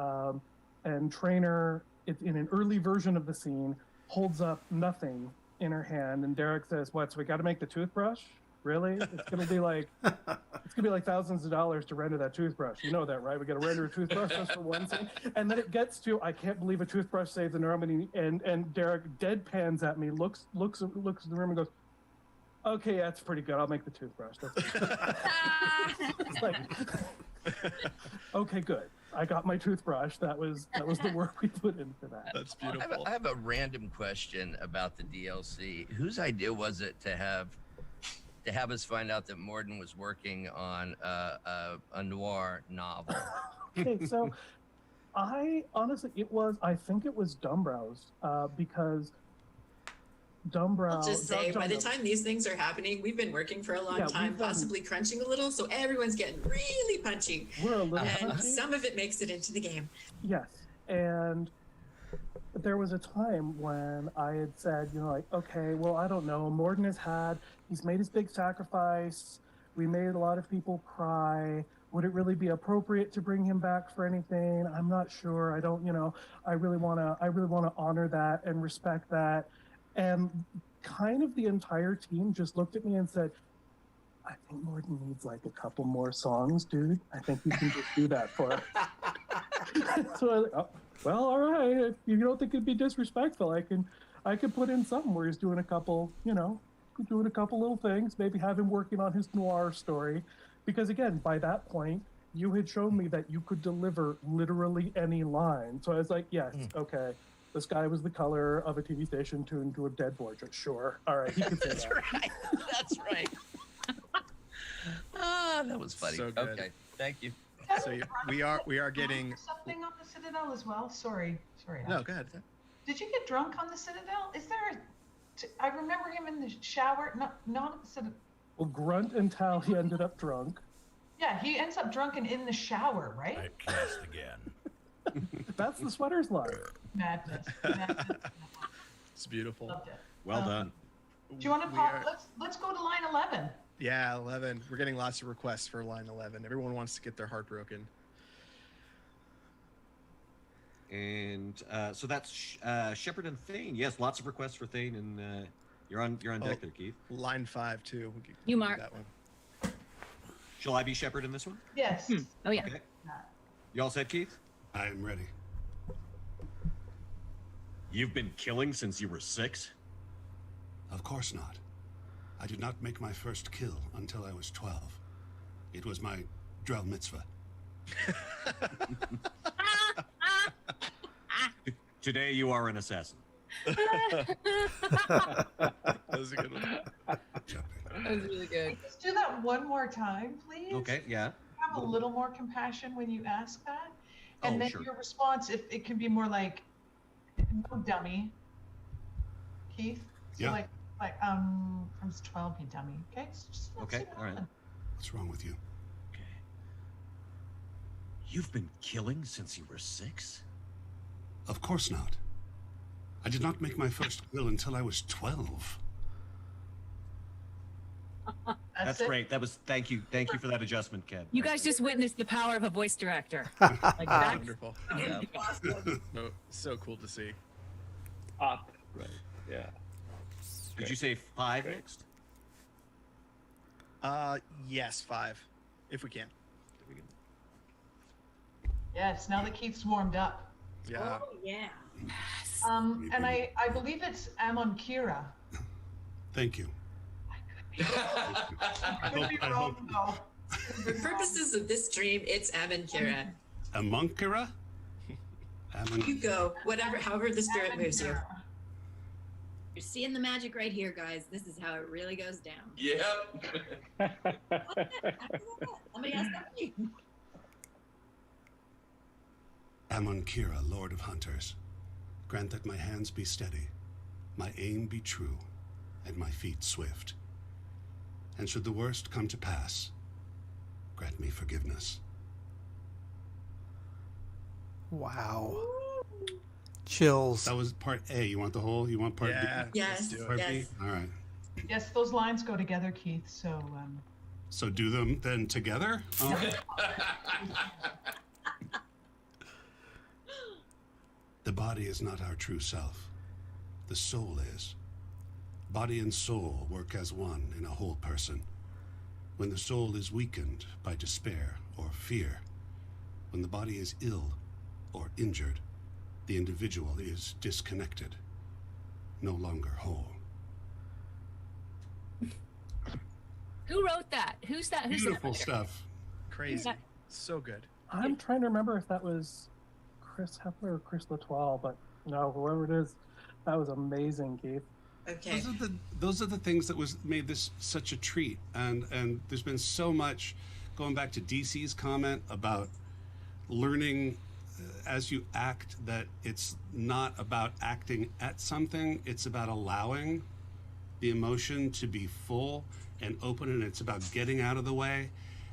Trainer, in an early version of the scene, holds up nothing in her hand, and Derek says, "What? So we got to make the toothbrush?" Really? It's gonna be like thousands of dollars to render that toothbrush. You know that, right? We got to render a toothbrush just for one thing, and then it gets to I can't believe a toothbrush saves an arm, and Derek deadpans at me, looks in the room and goes, "Okay, that's pretty good. I'll make the toothbrush." It's like, okay, good. I got my toothbrush. That was the work we put in for that. That's beautiful. I have a random question about the DLC. Whose idea was it to have us find out that Morden was working on a noir novel? Okay, so I think it was Dumbrow's because Dumbrow. I'll just say, by the time these things are happening, we've been working for a long time, possibly crunching a little, so everyone's getting really punchy. We're a little and punchy. some of it makes it into the game. Yes, and there was a time when I had said, okay, well, I don't know. Morden he's made his big sacrifice. We made a lot of people cry. Would it really be appropriate to bring him back for anything? I'm not sure. I don't, I really want to honor that and respect that. And kind of the entire team just looked at me and said, I think Morden needs like a couple more songs, dude. I think you can just do that for us. So I was like, oh, well, all right. If you don't think it'd be disrespectful, I could put in something where he's doing a couple, little things, maybe have him working on his noir story. Because again, by that point, you had shown me that you could deliver literally any line. So I was like, yes, okay. The sky was the color of a TV station tuned to a dead boy. Sure. All right. He could say That's that. right. That's right. That was funny. So good. Okay, thank you. So we are getting something on the Citadel as well. Sorry. No, go ahead. Did you get drunk on the Citadel? Is there? I remember him in the shower. Not at the Citadel. Well, Grunt and Tally ended up drunk. Yeah, he ends up drunk and in the shower, right? I cast again. That's the sweaters line. Madness. It's beautiful. Loved it. Well done. Do you want to pop? Let's go to line 11. Yeah, 11. We're getting lots of requests for line 11. Everyone wants to get their heart broken. And so that's Shepard and Thane. Yes, lots of requests for Thane, and you're on deck there, Keith. Line 5 too. We You, can do Mark. that one. Shall I be Shepard in this one? Yes. Oh yeah. Okay. You all set, Keith? I am ready. You've been killing since you were 6? Of course not. I did not make my first kill until I was 12. It was my Drell Mitzvah. Today you are an assassin. That was a good one. That was really good. Let's do that one more time, please. Okay, yeah. Have a little more compassion when you ask that, and Oh, then sure. your response, if it can be more like, no dummy, Keith. So Yeah. like from 12, you dummy. Okay. So just let's Okay, do that all right. one. What's wrong with you? Okay. You've been killing since you were 6? Of course not. I did not make my first kill until I was 12. That's it. great. Thank you for that adjustment, Kev. You guys just witnessed the power of a voice director. Like that's wonderful. awesome. So cool to see. Up. Right. Yeah. Did you say 5 next? Yes, 5, if we can. Yes. Now that Keith's warmed up. Yeah. Oh, yeah. And I believe it's Amon Kira. Thank you. I could be I wrong though. For purposes of this stream, it's Ammon Kira. Amonkara? You go, however the spirit moves you. You're seeing the magic right here, guys. This is how it really goes down. Yep. Somebody ask that. Amonkira, Lord of Hunters. Grant that my hands be steady, my aim be true, and my feet swift. And should the worst come to pass, grant me forgiveness. Wow. Chills. That was part A. You want the whole? You want part Yeah. B? Yes, Part B? yes. All right. Yes, those lines go together, Keith. So So do them then together? The body is not our true self. The soul is. Body and soul work as one in a whole person. When the soul is weakened by despair or fear, when the body is ill or injured, the individual is disconnected, no longer whole. Who wrote that? Who's that? Who's Beautiful that? stuff. Crazy. So good. I'm trying to remember if that was Chris Hepler or Chris Latoile, but no, whoever it is, that was amazing, Keith. Okay. Those are the things that made this such a treat, and there's been so much going back to DC's comment about learning as you act that it's not about acting at something, it's about allowing the emotion to be full and open, and it's about getting out of the way.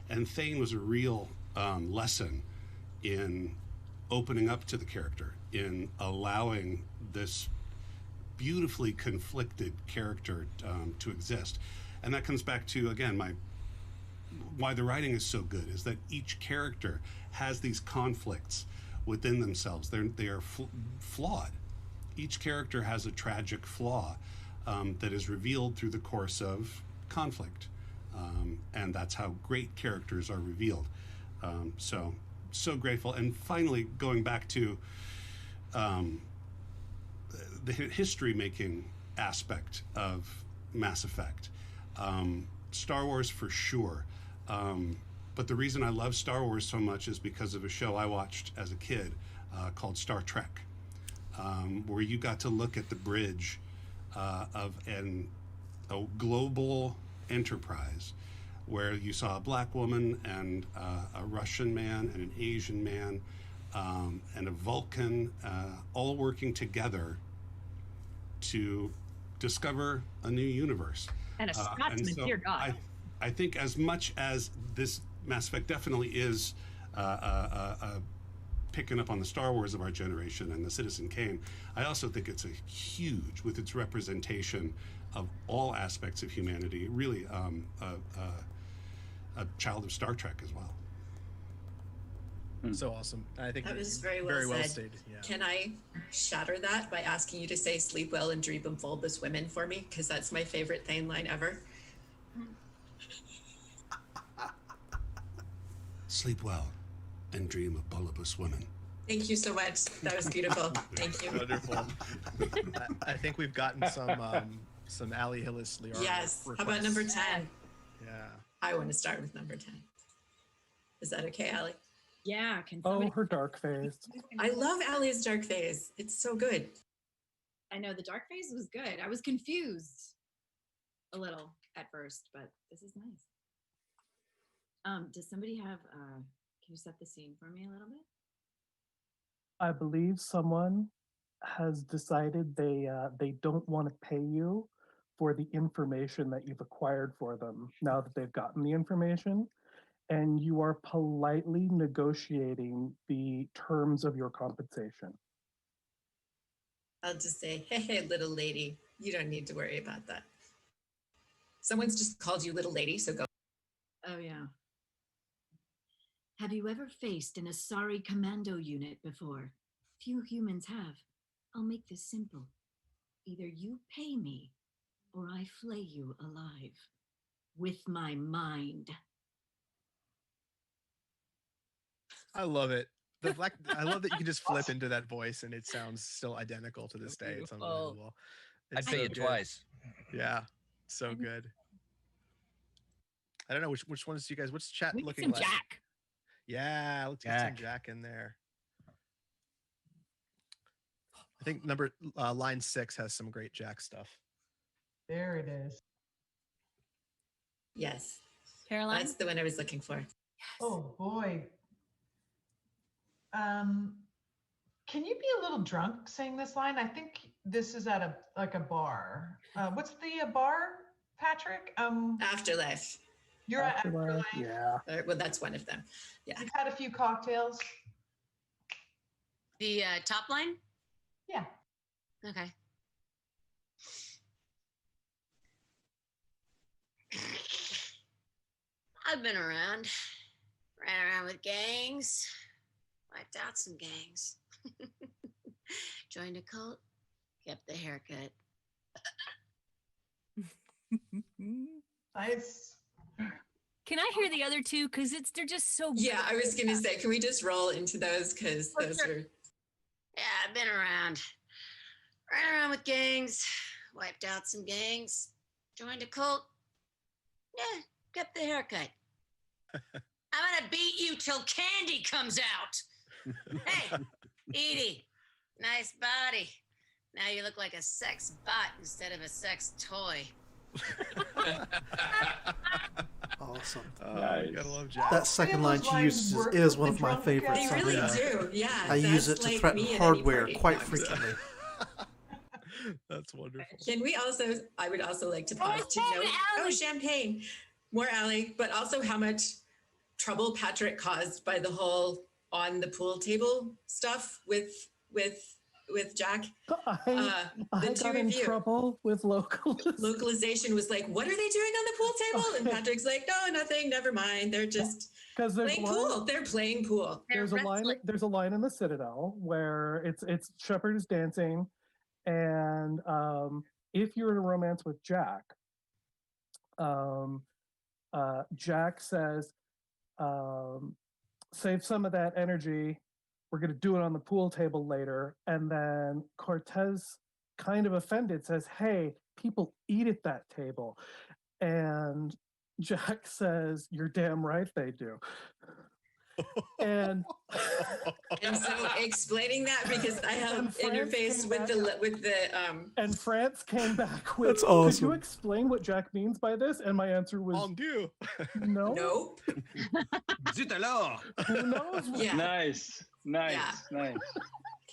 And Thane was a real lesson in opening up to the character, in allowing this beautifully conflicted character to exist. And that comes back to, again, why the writing is so good, is that each character has these conflicts within themselves. They are flawed. Each character has a tragic flaw that is revealed through the course of conflict. And that's how great characters are revealed. So grateful. And finally, going back to the history-making aspect of Mass Effect. Star Wars for sure. But the reason I love Star Wars so much is because of a show I watched as a kid called Star Trek, where you got to look at the bridge of a global enterprise where you saw a black woman and a Russian man and an Asian man and a Vulcan all working together to discover a new universe. And a Scotsman, dear God. I think as much as this Mass Effect definitely is picking up on the Star Wars of our generation and the Citizen Kane, I also think it's a huge, with its representation of all aspects of humanity, really a child of Star Trek as well. So awesome. I think That was very well said. stated. Yeah. Can I shatter that by asking you to say "sleep well and dream of bulbous women" for me? Because that's my favorite Thane line ever. Sleep well and dream of bulbous women. Thank you so much. That was beautiful. Thank you. Wonderful. I think we've gotten some Ali Hillis Liara Yes. requests. How about number 10? Yeah. I want to start with number 10. Is that okay, Ali? Yeah. Can Oh, somebody... her dark phase. I love Ali's dark phase. It's so good. I know the dark phase was good. I was confused a little at first, but this is nice. Does somebody have, can you set the scene for me a little bit? I believe someone has decided they don't want to pay you for the information that you've acquired for them now that they've gotten the information, and you are politely negotiating the terms of your compensation. I'll just say, hey, little lady, you don't need to worry about that. Someone's just called you little lady, so go. Oh, yeah. Have you ever faced an Asari commando unit before? Few humans have. I'll make this simple. Either you pay me, or I flay you alive. With my mind. I love it. I love that you can just flip into that voice and it sounds still identical to this day. It's unbelievable. I'd pay you twice. Yeah, so good. I don't know which ones do you guys. What's chat We need looking some like? Jack. Yeah, let's get some Jack in there. I think line 6 has some great Jack stuff. There it is. Yes. Caroline? That's the one I was looking for. Oh boy. Can you be a little drunk saying this line? I think this is at a bar. What's the bar, Patrick? Afterlife. You're at Afterlife. Yeah. Well, that's one of them. Yeah. You've had a few cocktails. The top line? Yeah. Okay. I've been around. Ran around with gangs. Wiped out some gangs. Joined a cult. Kept the haircut. Nice. Can I hear the other two? Because they're just so. Yeah, I was gonna say, can we just roll into those? Because those are. Yeah, I've been around. Ran around with gangs, wiped out some gangs, joined a cult. Yeah, kept the haircut. I'm gonna beat you till candy comes out. Hey, Edie, nice body. Now you look like a sex bot instead of a sex toy. Awesome. Nice. Gotta love Jack. That second line she uses is one of my favorites. They really do. Yeah. I use it that's to like threaten me at any hardware party. quite No, I'm frequently. That's wonderful. Can we also, I would also like to pause to note, champagne, more Allie, but also how much trouble Patrick caused by the whole on the pool table stuff with Jack. I got in trouble with localization was like, what are they doing on the pool table? And Patrick's like, no, nothing, never mind. They're just playing pool. They're playing pool. There's a line in the Citadel where it's Shepard is dancing, and if you're in a romance with Jack, Jack says, save some of that energy. We're going to do it on the pool table later. And then Cortez, kind of offended, says, hey, people eat at that table. And Jack says, you're damn right they do. And so explaining that, because I have interfaced with the and France came back with, That's awesome. Could you explain what Jack means by this? And my answer was no. Nope. Who knows? Yeah. Nice.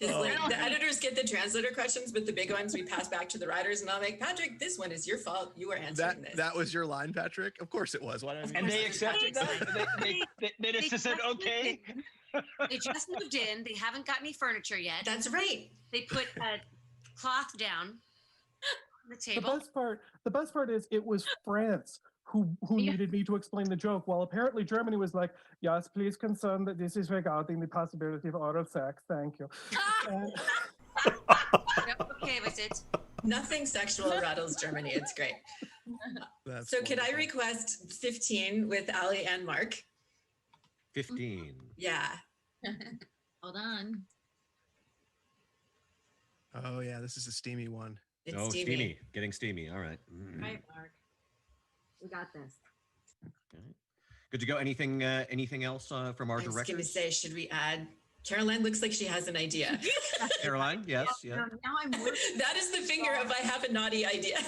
Because the editors get the translator questions, but the big ones we pass back to the writers, and I'm like, Patrick, this one is your fault. You were answering this. That was your line, Patrick? Of course it was. Why don't And they accepted that? They just said, okay. They just moved in. They haven't got any furniture yet. That's right. They put a cloth down on the table. The best part is it was France who needed me to explain the joke, while apparently Germany was like, yes, please confirm that this is regarding the possibility of oral sex. Thank you. And- Okay with it. Nothing sexual rattles Germany. It's great. So could I request 15 with Ali and Mark? 15. Yeah. Hold on. Oh yeah, this is a steamy one. It's steamy. Getting steamy. All right. All right, Mark. We got this. Okay. Good to go. Anything else from our I was going to directors? say, should we add? Caroline looks like she has an idea. Caroline, yes. Yeah. Now I'm That is the finger of I have a naughty idea.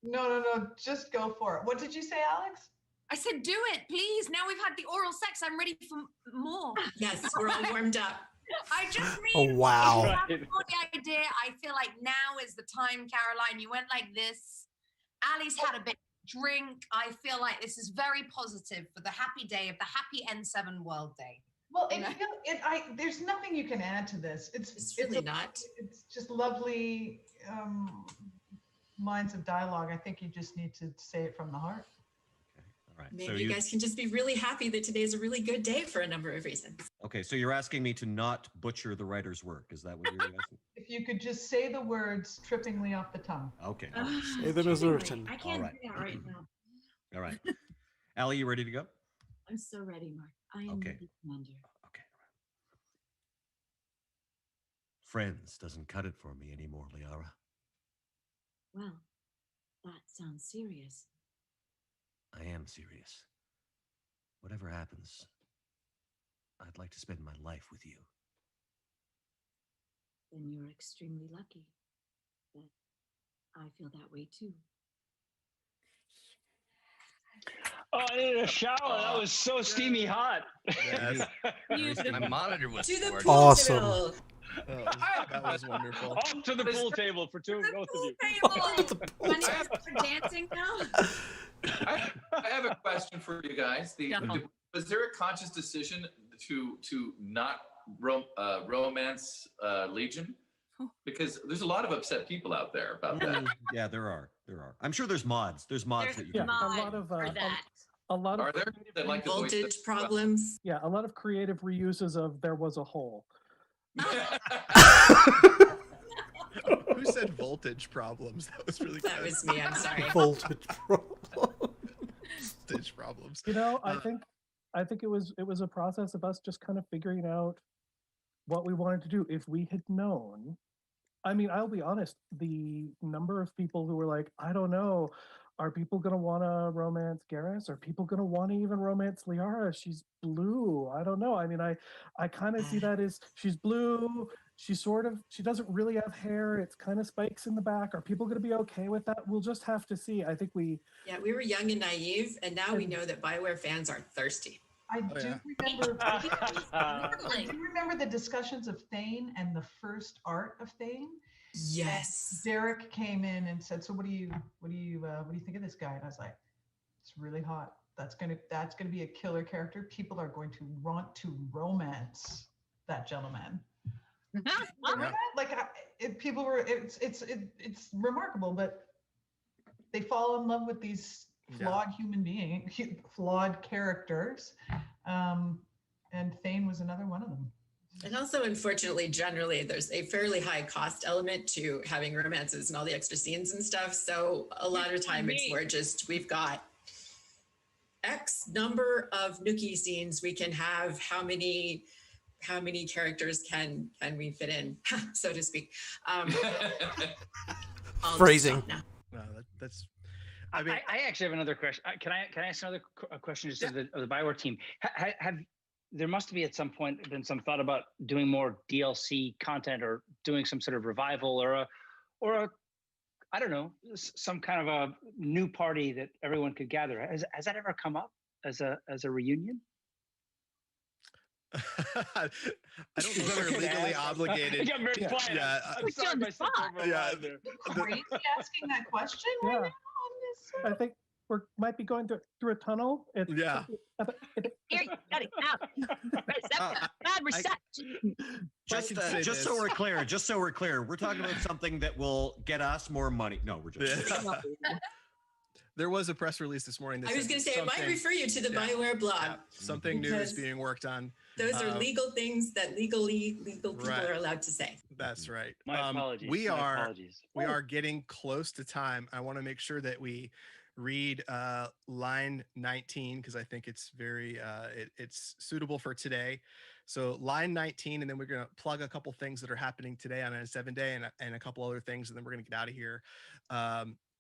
No. Just go for it. What did you say, Alex? I said, do it, please. Now we've had the oral sex. I'm ready for more. Yes, we're all warmed up. I just Oh, mean, wow. that's the idea. I feel like now is the time, Caroline. You went like this. Ali's had a bit of drink. I feel like this is very positive for the happy day of the happy N7 World Day. Well, there's nothing you can add to this. It's really not. It's just lovely lines of dialogue. I think you just need to say it from the heart. All right. Maybe you guys can just be really happy that today's a really good day for a number of reasons. Okay, so you're asking me to not butcher the writer's work. Is that what you're asking? If you could just say the words trippingly off the tongue. Okay. Say them as written. I can't All right. do that right now. All right. Ali, you ready to go? I'm so ready, Mark. I am Okay. the commander. Okay. Friends doesn't cut it for me anymore, Liara. Well, that sounds serious. I am serious. Whatever happens, I'd like to spend my life with you. Then you're extremely lucky. But I feel that way too. Oh, I needed a shower. That was so steamy hot. Yes. My monitor was To the scored. pool Awesome. table. That was wonderful. Off to the pool table for both of you. When you're dancing now? I have a question for you guys. Was there a conscious decision to not romance Legion? Because there's a lot of upset people out there about that. Yeah, there are. I'm sure there's mods. There's mods that you Yeah, can. a lot of Are there that like to voice Voltage that? problems. Yeah, a lot of creative reuses of "There Was a Hole." Who said voltage problems? That was really That good. was me. I'm sorry. Voltage Voltage problems. I think it was a process of us just kind of figuring out what we wanted to do. If we had known, I mean, I'll be honest, the number of people who were like, I don't know, are people going to want to romance Garrus? Are people going to want to even romance Liara? She's blue. I don't know. I mean, I kind of see that as she's blue. She doesn't really have hair. It's kind of spikes in the back. Are people going to be okay with that? We'll just have to see. I think we were young and naive, and now we know that Bioware fans are thirsty. I do remember. I do remember the discussions of Thane and the first art of Thane. Yes. And Derek came in and said, "So what do you think of this guy?" And I was like, "It's really hot. That's gonna be a killer character. People are going to want to romance that gentleman." It's remarkable, but they fall in love with these flawed human beings, flawed characters, and Thane was another one of them. And also, unfortunately, generally, there's a fairly high cost element to having romances and all the extra scenes and stuff. So a lot of time it's more just, we've got X number of nookie scenes we can have. How many characters can we fit in, so to speak? Phrasing. No, that's. I actually have another question. Can I ask another question just of the Bioware team? There must be at some point been some thought about doing more DLC content or doing some sort of revival or a I don't know, some kind of a new party that everyone could gather. Has that ever come up as a reunion? I don't think we're legally obligated. I'm very quiet. Yeah, I'm sorry if I stepped over a line there. Are you asking that question right now on this? I think we might be going through a tunnel. Yeah. Here, got it out. Bad reception. Just so we're clear, we're talking about something that will get us more money. No, we're just. There was a press release this morning. That I was going to say, I might refer you to the Bioware blog. Yeah, something new is being worked on. Those are legal things that legal people are allowed to say. That's right. My apologies. We are getting close to time. I want to make sure that we read line 19 because I think it's very it's suitable for today. So line 19, and then we're going to plug a couple things that are happening today on a 7-day and a couple other things, and then we're going to get out of here.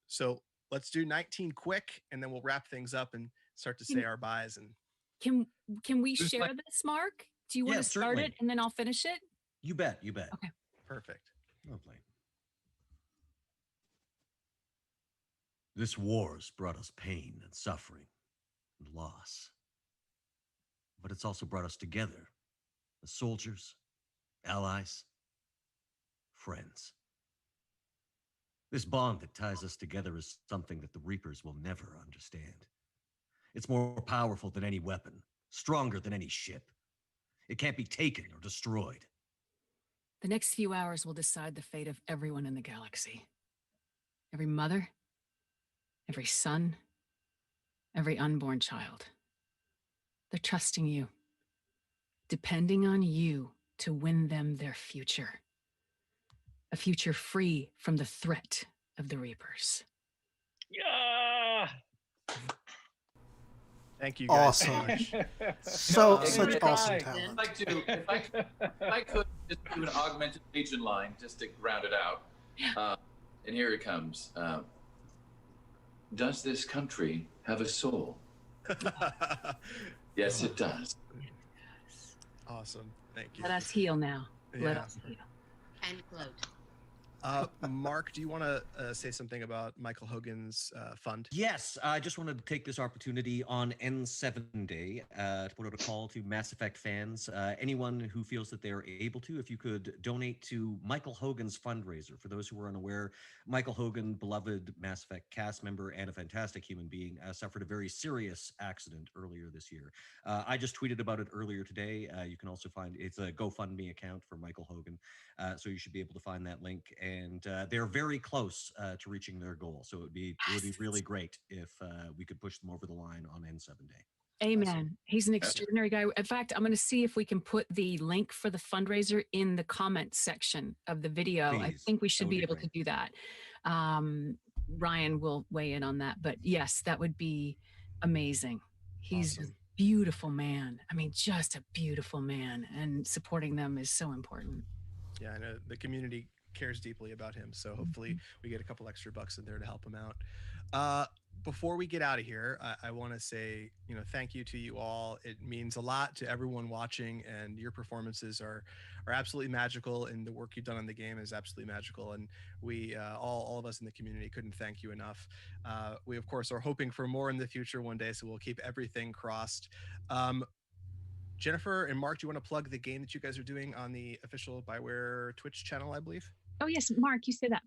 So let's do 19 quick, and then we'll wrap things up and start to say our byes. And can we share this, Mark? Do you want to start certainly. it and then I'll finish it? You bet. Okay. Perfect. Lovely. This war's brought us pain and suffering and loss. But it's also brought us together as soldiers, allies, friends. This bond that ties us together is something that the Reapers will never understand. It's more powerful than any weapon, stronger than any ship. It can't be taken or destroyed. The next few hours will decide the fate of everyone in the galaxy. Every mother, every son, every unborn child. They're trusting you, depending on you to win them their future. A future free from the threat of the Reapers. Yeah. Thank you guys Awesome. so much. Such awesome talent. If I could just do an augmented Legion line just to round it out. And here it comes. Does this country have a soul? Yes, it does. Awesome. Thank you. Let us heal now. Let Yeah. us heal. And gloat. Mark, do you want to say something about Michael Hogan's fund? Yes, I just wanted to take this opportunity on N7 Day to put out a call to Mass Effect fans. Anyone who feels that they're able to, if you could donate to Michael Hogan's fundraiser. For those who are unaware, Michael Hogan, beloved Mass Effect cast member and a fantastic human being, suffered a very serious accident earlier this year. I just tweeted about it earlier today. You can also find it's a GoFundMe account for Michael Hogan, so you should be able to find that link. And they're very close to reaching their goal. So it would be really great if we could push them over the line on N7 Day. Amen. He's an extraordinary guy. In fact, I'm going to see if we can put the link for the fundraiser in the comments section of the video. I Please. think we That should would be be able great. to do that. Ryan will weigh in on that. But yes, that would be amazing. He's a beautiful man. I mean, just a beautiful man. And supporting them is so important. Yeah, I know the community cares deeply about him. So hopefully we get a couple extra bucks in there to help him out. Before we get out of here, I want to say, thank you to you all. It means a lot to everyone watching, and your performances are absolutely magical, and the work you've done on the game is absolutely magical. And we, all of us in the community, couldn't thank you enough. We, of course, are hoping for more in the future one day, so we'll keep everything crossed. Jennifer and Mark, do you want to plug the game that you guys are doing on the official Bioware Twitch channel, I believe? Oh, yes, Mark, you say that.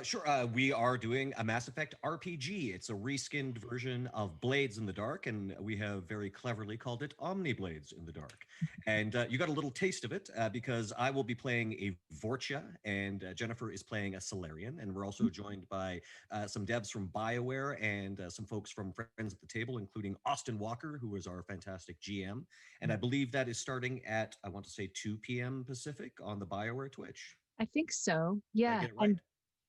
Sure. We are doing a Mass Effect RPG. It's a reskinned version of Blades in the Dark, and we have very cleverly called it Omni Blades in the Dark. And you got a little taste of it because I will be playing a Vorcha, and Jennifer is playing a Solarian. And we're also joined by some devs from Bioware and some folks from Friends at the Table, including Austin Walker, who is our fantastic GM. And I believe that is starting at, I want to say, 2 p.m. Pacific on the Bioware Twitch. I think so. Yeah. get it right?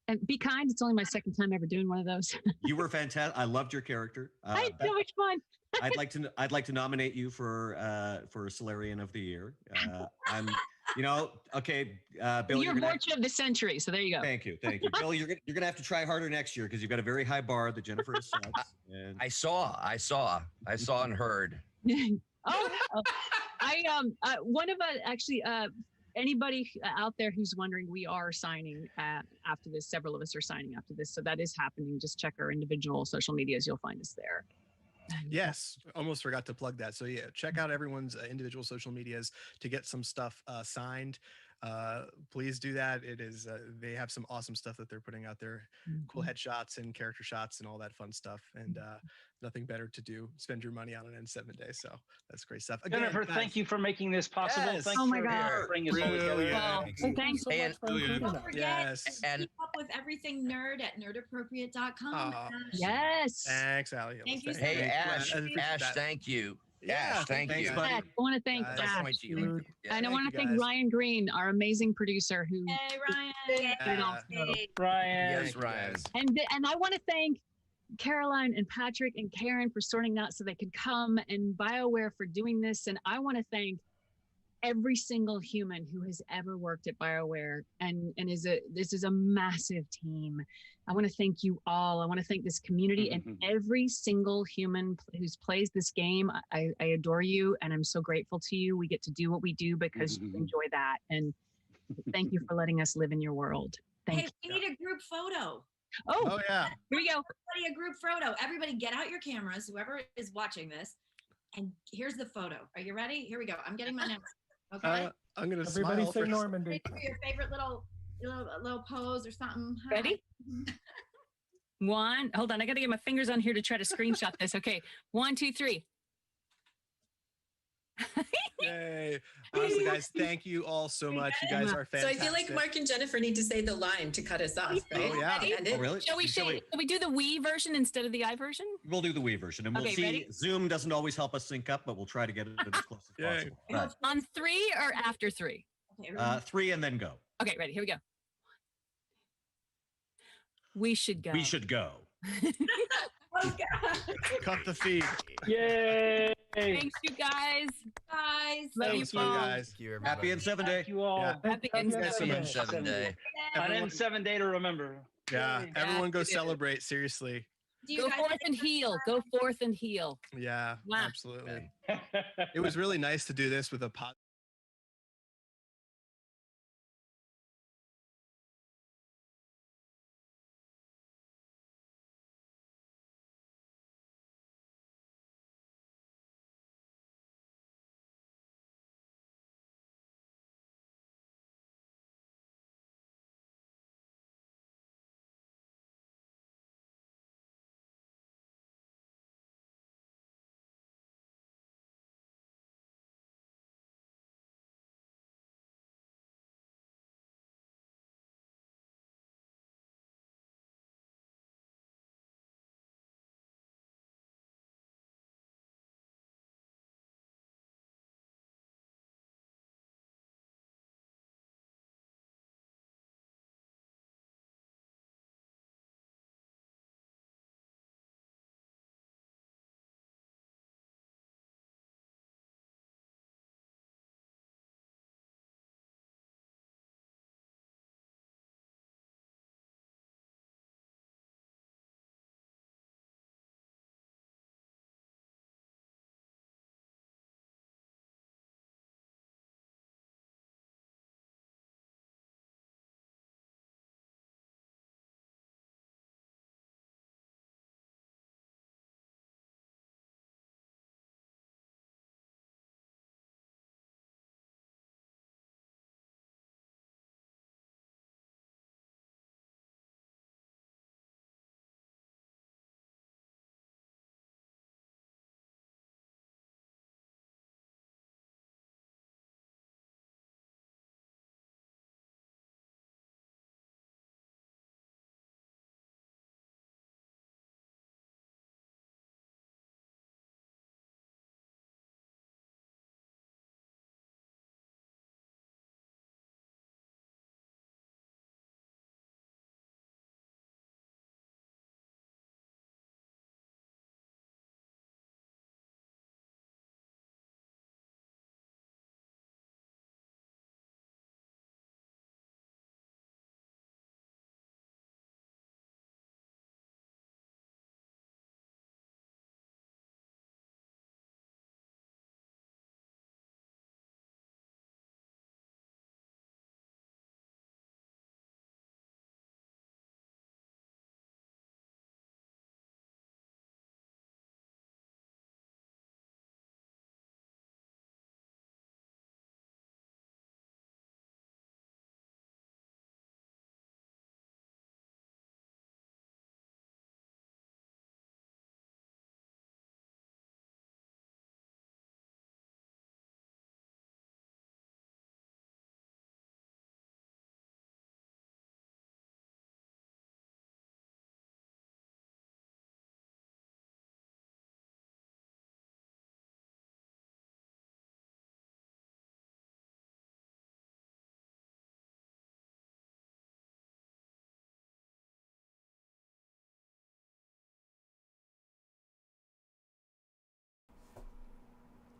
And be kind. It's only my second time ever doing one of those. You were fantastic. I loved your character. I had so much fun. I'd like to nominate you for Solarian of the Year. I'm, okay, Bill. You're Vorcha of the century, so there you go. Thank you, Bill. You're gonna have to try harder next year because you've got a very high bar that Jennifer has set. I saw and heard. One of actually. Anybody out there who's wondering, we are signing after this. Several of us are signing after this, so that is happening. Just check our individual social medias; you'll find us there. Yes, almost forgot to plug that. So yeah, check out everyone's individual social medias to get some stuff signed. Please do that. It is they have some awesome stuff that they're putting out there, cool headshots and character shots and all that fun stuff. And nothing better to do. Spend your money on an N7 day. So that's great stuff. Again, Jennifer, guys, thank you for making this possible. Yes. Thanks Oh my for God. bringing us all together. Thanks so much for including Don't us. forget Yes. to keep up with everything nerd at nerdappropriate.com. Yes. Thanks, Allie. Thank you so Hey, much. Ash, thank you. Yeah, Ash, thank thanks, you. buddy. I want to thank Nice Ash. point to you. Yeah. And I want to you, thank guys. Ryan Green, our amazing producer, who Hey, Ryan. Ryan. Yes, Ryan. and I want to thank Caroline and Patrick and Karen for sorting out so they could come, and BioWare for doing this. And I want to thank every single human who has ever worked at BioWare and this is a massive team. I want to thank you all. I want to thank this community and every single human who's plays this game. I adore you, and I'm so grateful to you. We get to do what we do because you enjoy that. And thank you for letting us live in your world. Thank Hey, you. we need a group photo. Oh yeah. Here we go. Everybody, a group photo. Everybody get out your cameras, whoever is watching this. And here's the photo. Are you ready? Here we go. I'm getting my notes. Okay. I'm gonna Everybody smile say first. Normandy. For your favorite little pose or something. Ready? One. Hold on. I got to get my fingers on here to try to screenshot this. Okay. 1, 2, 3. Yay. Honestly, guys, thank you all so much. You guys are So I fantastic. feel like Mark and Jennifer need to say the line to cut us off, right? Oh, yeah. And it- Oh, really? Shall we do the Wii version instead of the I version? We'll do the Wii version, and we'll Okay, see. ready? Zoom doesn't always help us sync up, but we'll try to get it as close as Yay. possible. Right. On 3 or after 3? Okay, 3 and then go. Okay, ready. Here we go. We should go. We should go. Oh, God. Cut the feed. Yay. Thanks, you guys. Guys. Love Thanks, you you all. guys. Thank you, everybody. Happy N7 Day. Thank you all. Yeah. Happy Thanks N7 so Day. much. Seven day. An Everyone, N7 day to remember. yeah, Yay. everyone go it is. celebrate. Seriously. Do you Go guys forth and heal. Go forth and heal. Yeah, Wow. absolutely. It was really nice to do this with a pot.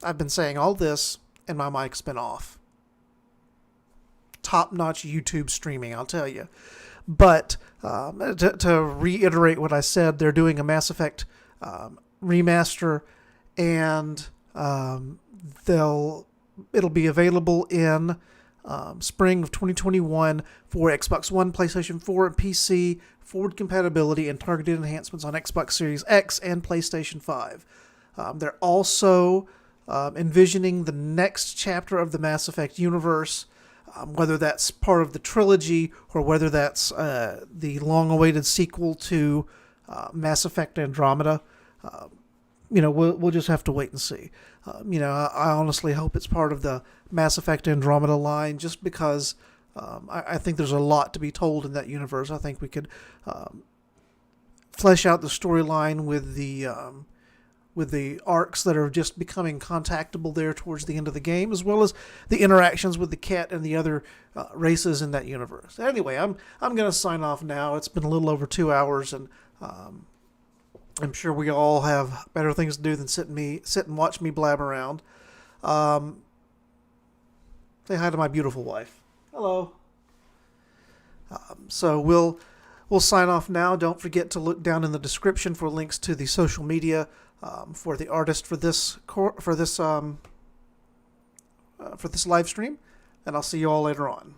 I've been saying all this, and my mic's been off. Top-notch YouTube streaming, I'll tell you. But to reiterate what I said, they're doing a Mass Effect remaster, and it'll be available in spring of 2021 for Xbox One, PlayStation 4, and PC, forward compatibility, and targeted enhancements on Xbox Series X and PlayStation 5. They're also envisioning the next chapter of the Mass Effect universe, whether that's part of the trilogy or whether that's the long-awaited sequel to Mass Effect Andromeda. We'll just have to wait and see. I honestly hope it's part of the Mass Effect Andromeda line, just because I think there's a lot to be told in that universe. I think we could flesh out the storyline with the arcs that are just becoming contactable there towards the end of the game, as well as the interactions with the cat and the other races in that universe. Anyway, I'm going to sign off now. It's been a little over 2 hours, and I'm sure we all have better things to do than sit and watch me blab around. Say hi to my beautiful wife. Hello. So we'll sign off now. Don't forget to look down in the description for links to the social media for the artist for this live stream, and I'll see you all later on.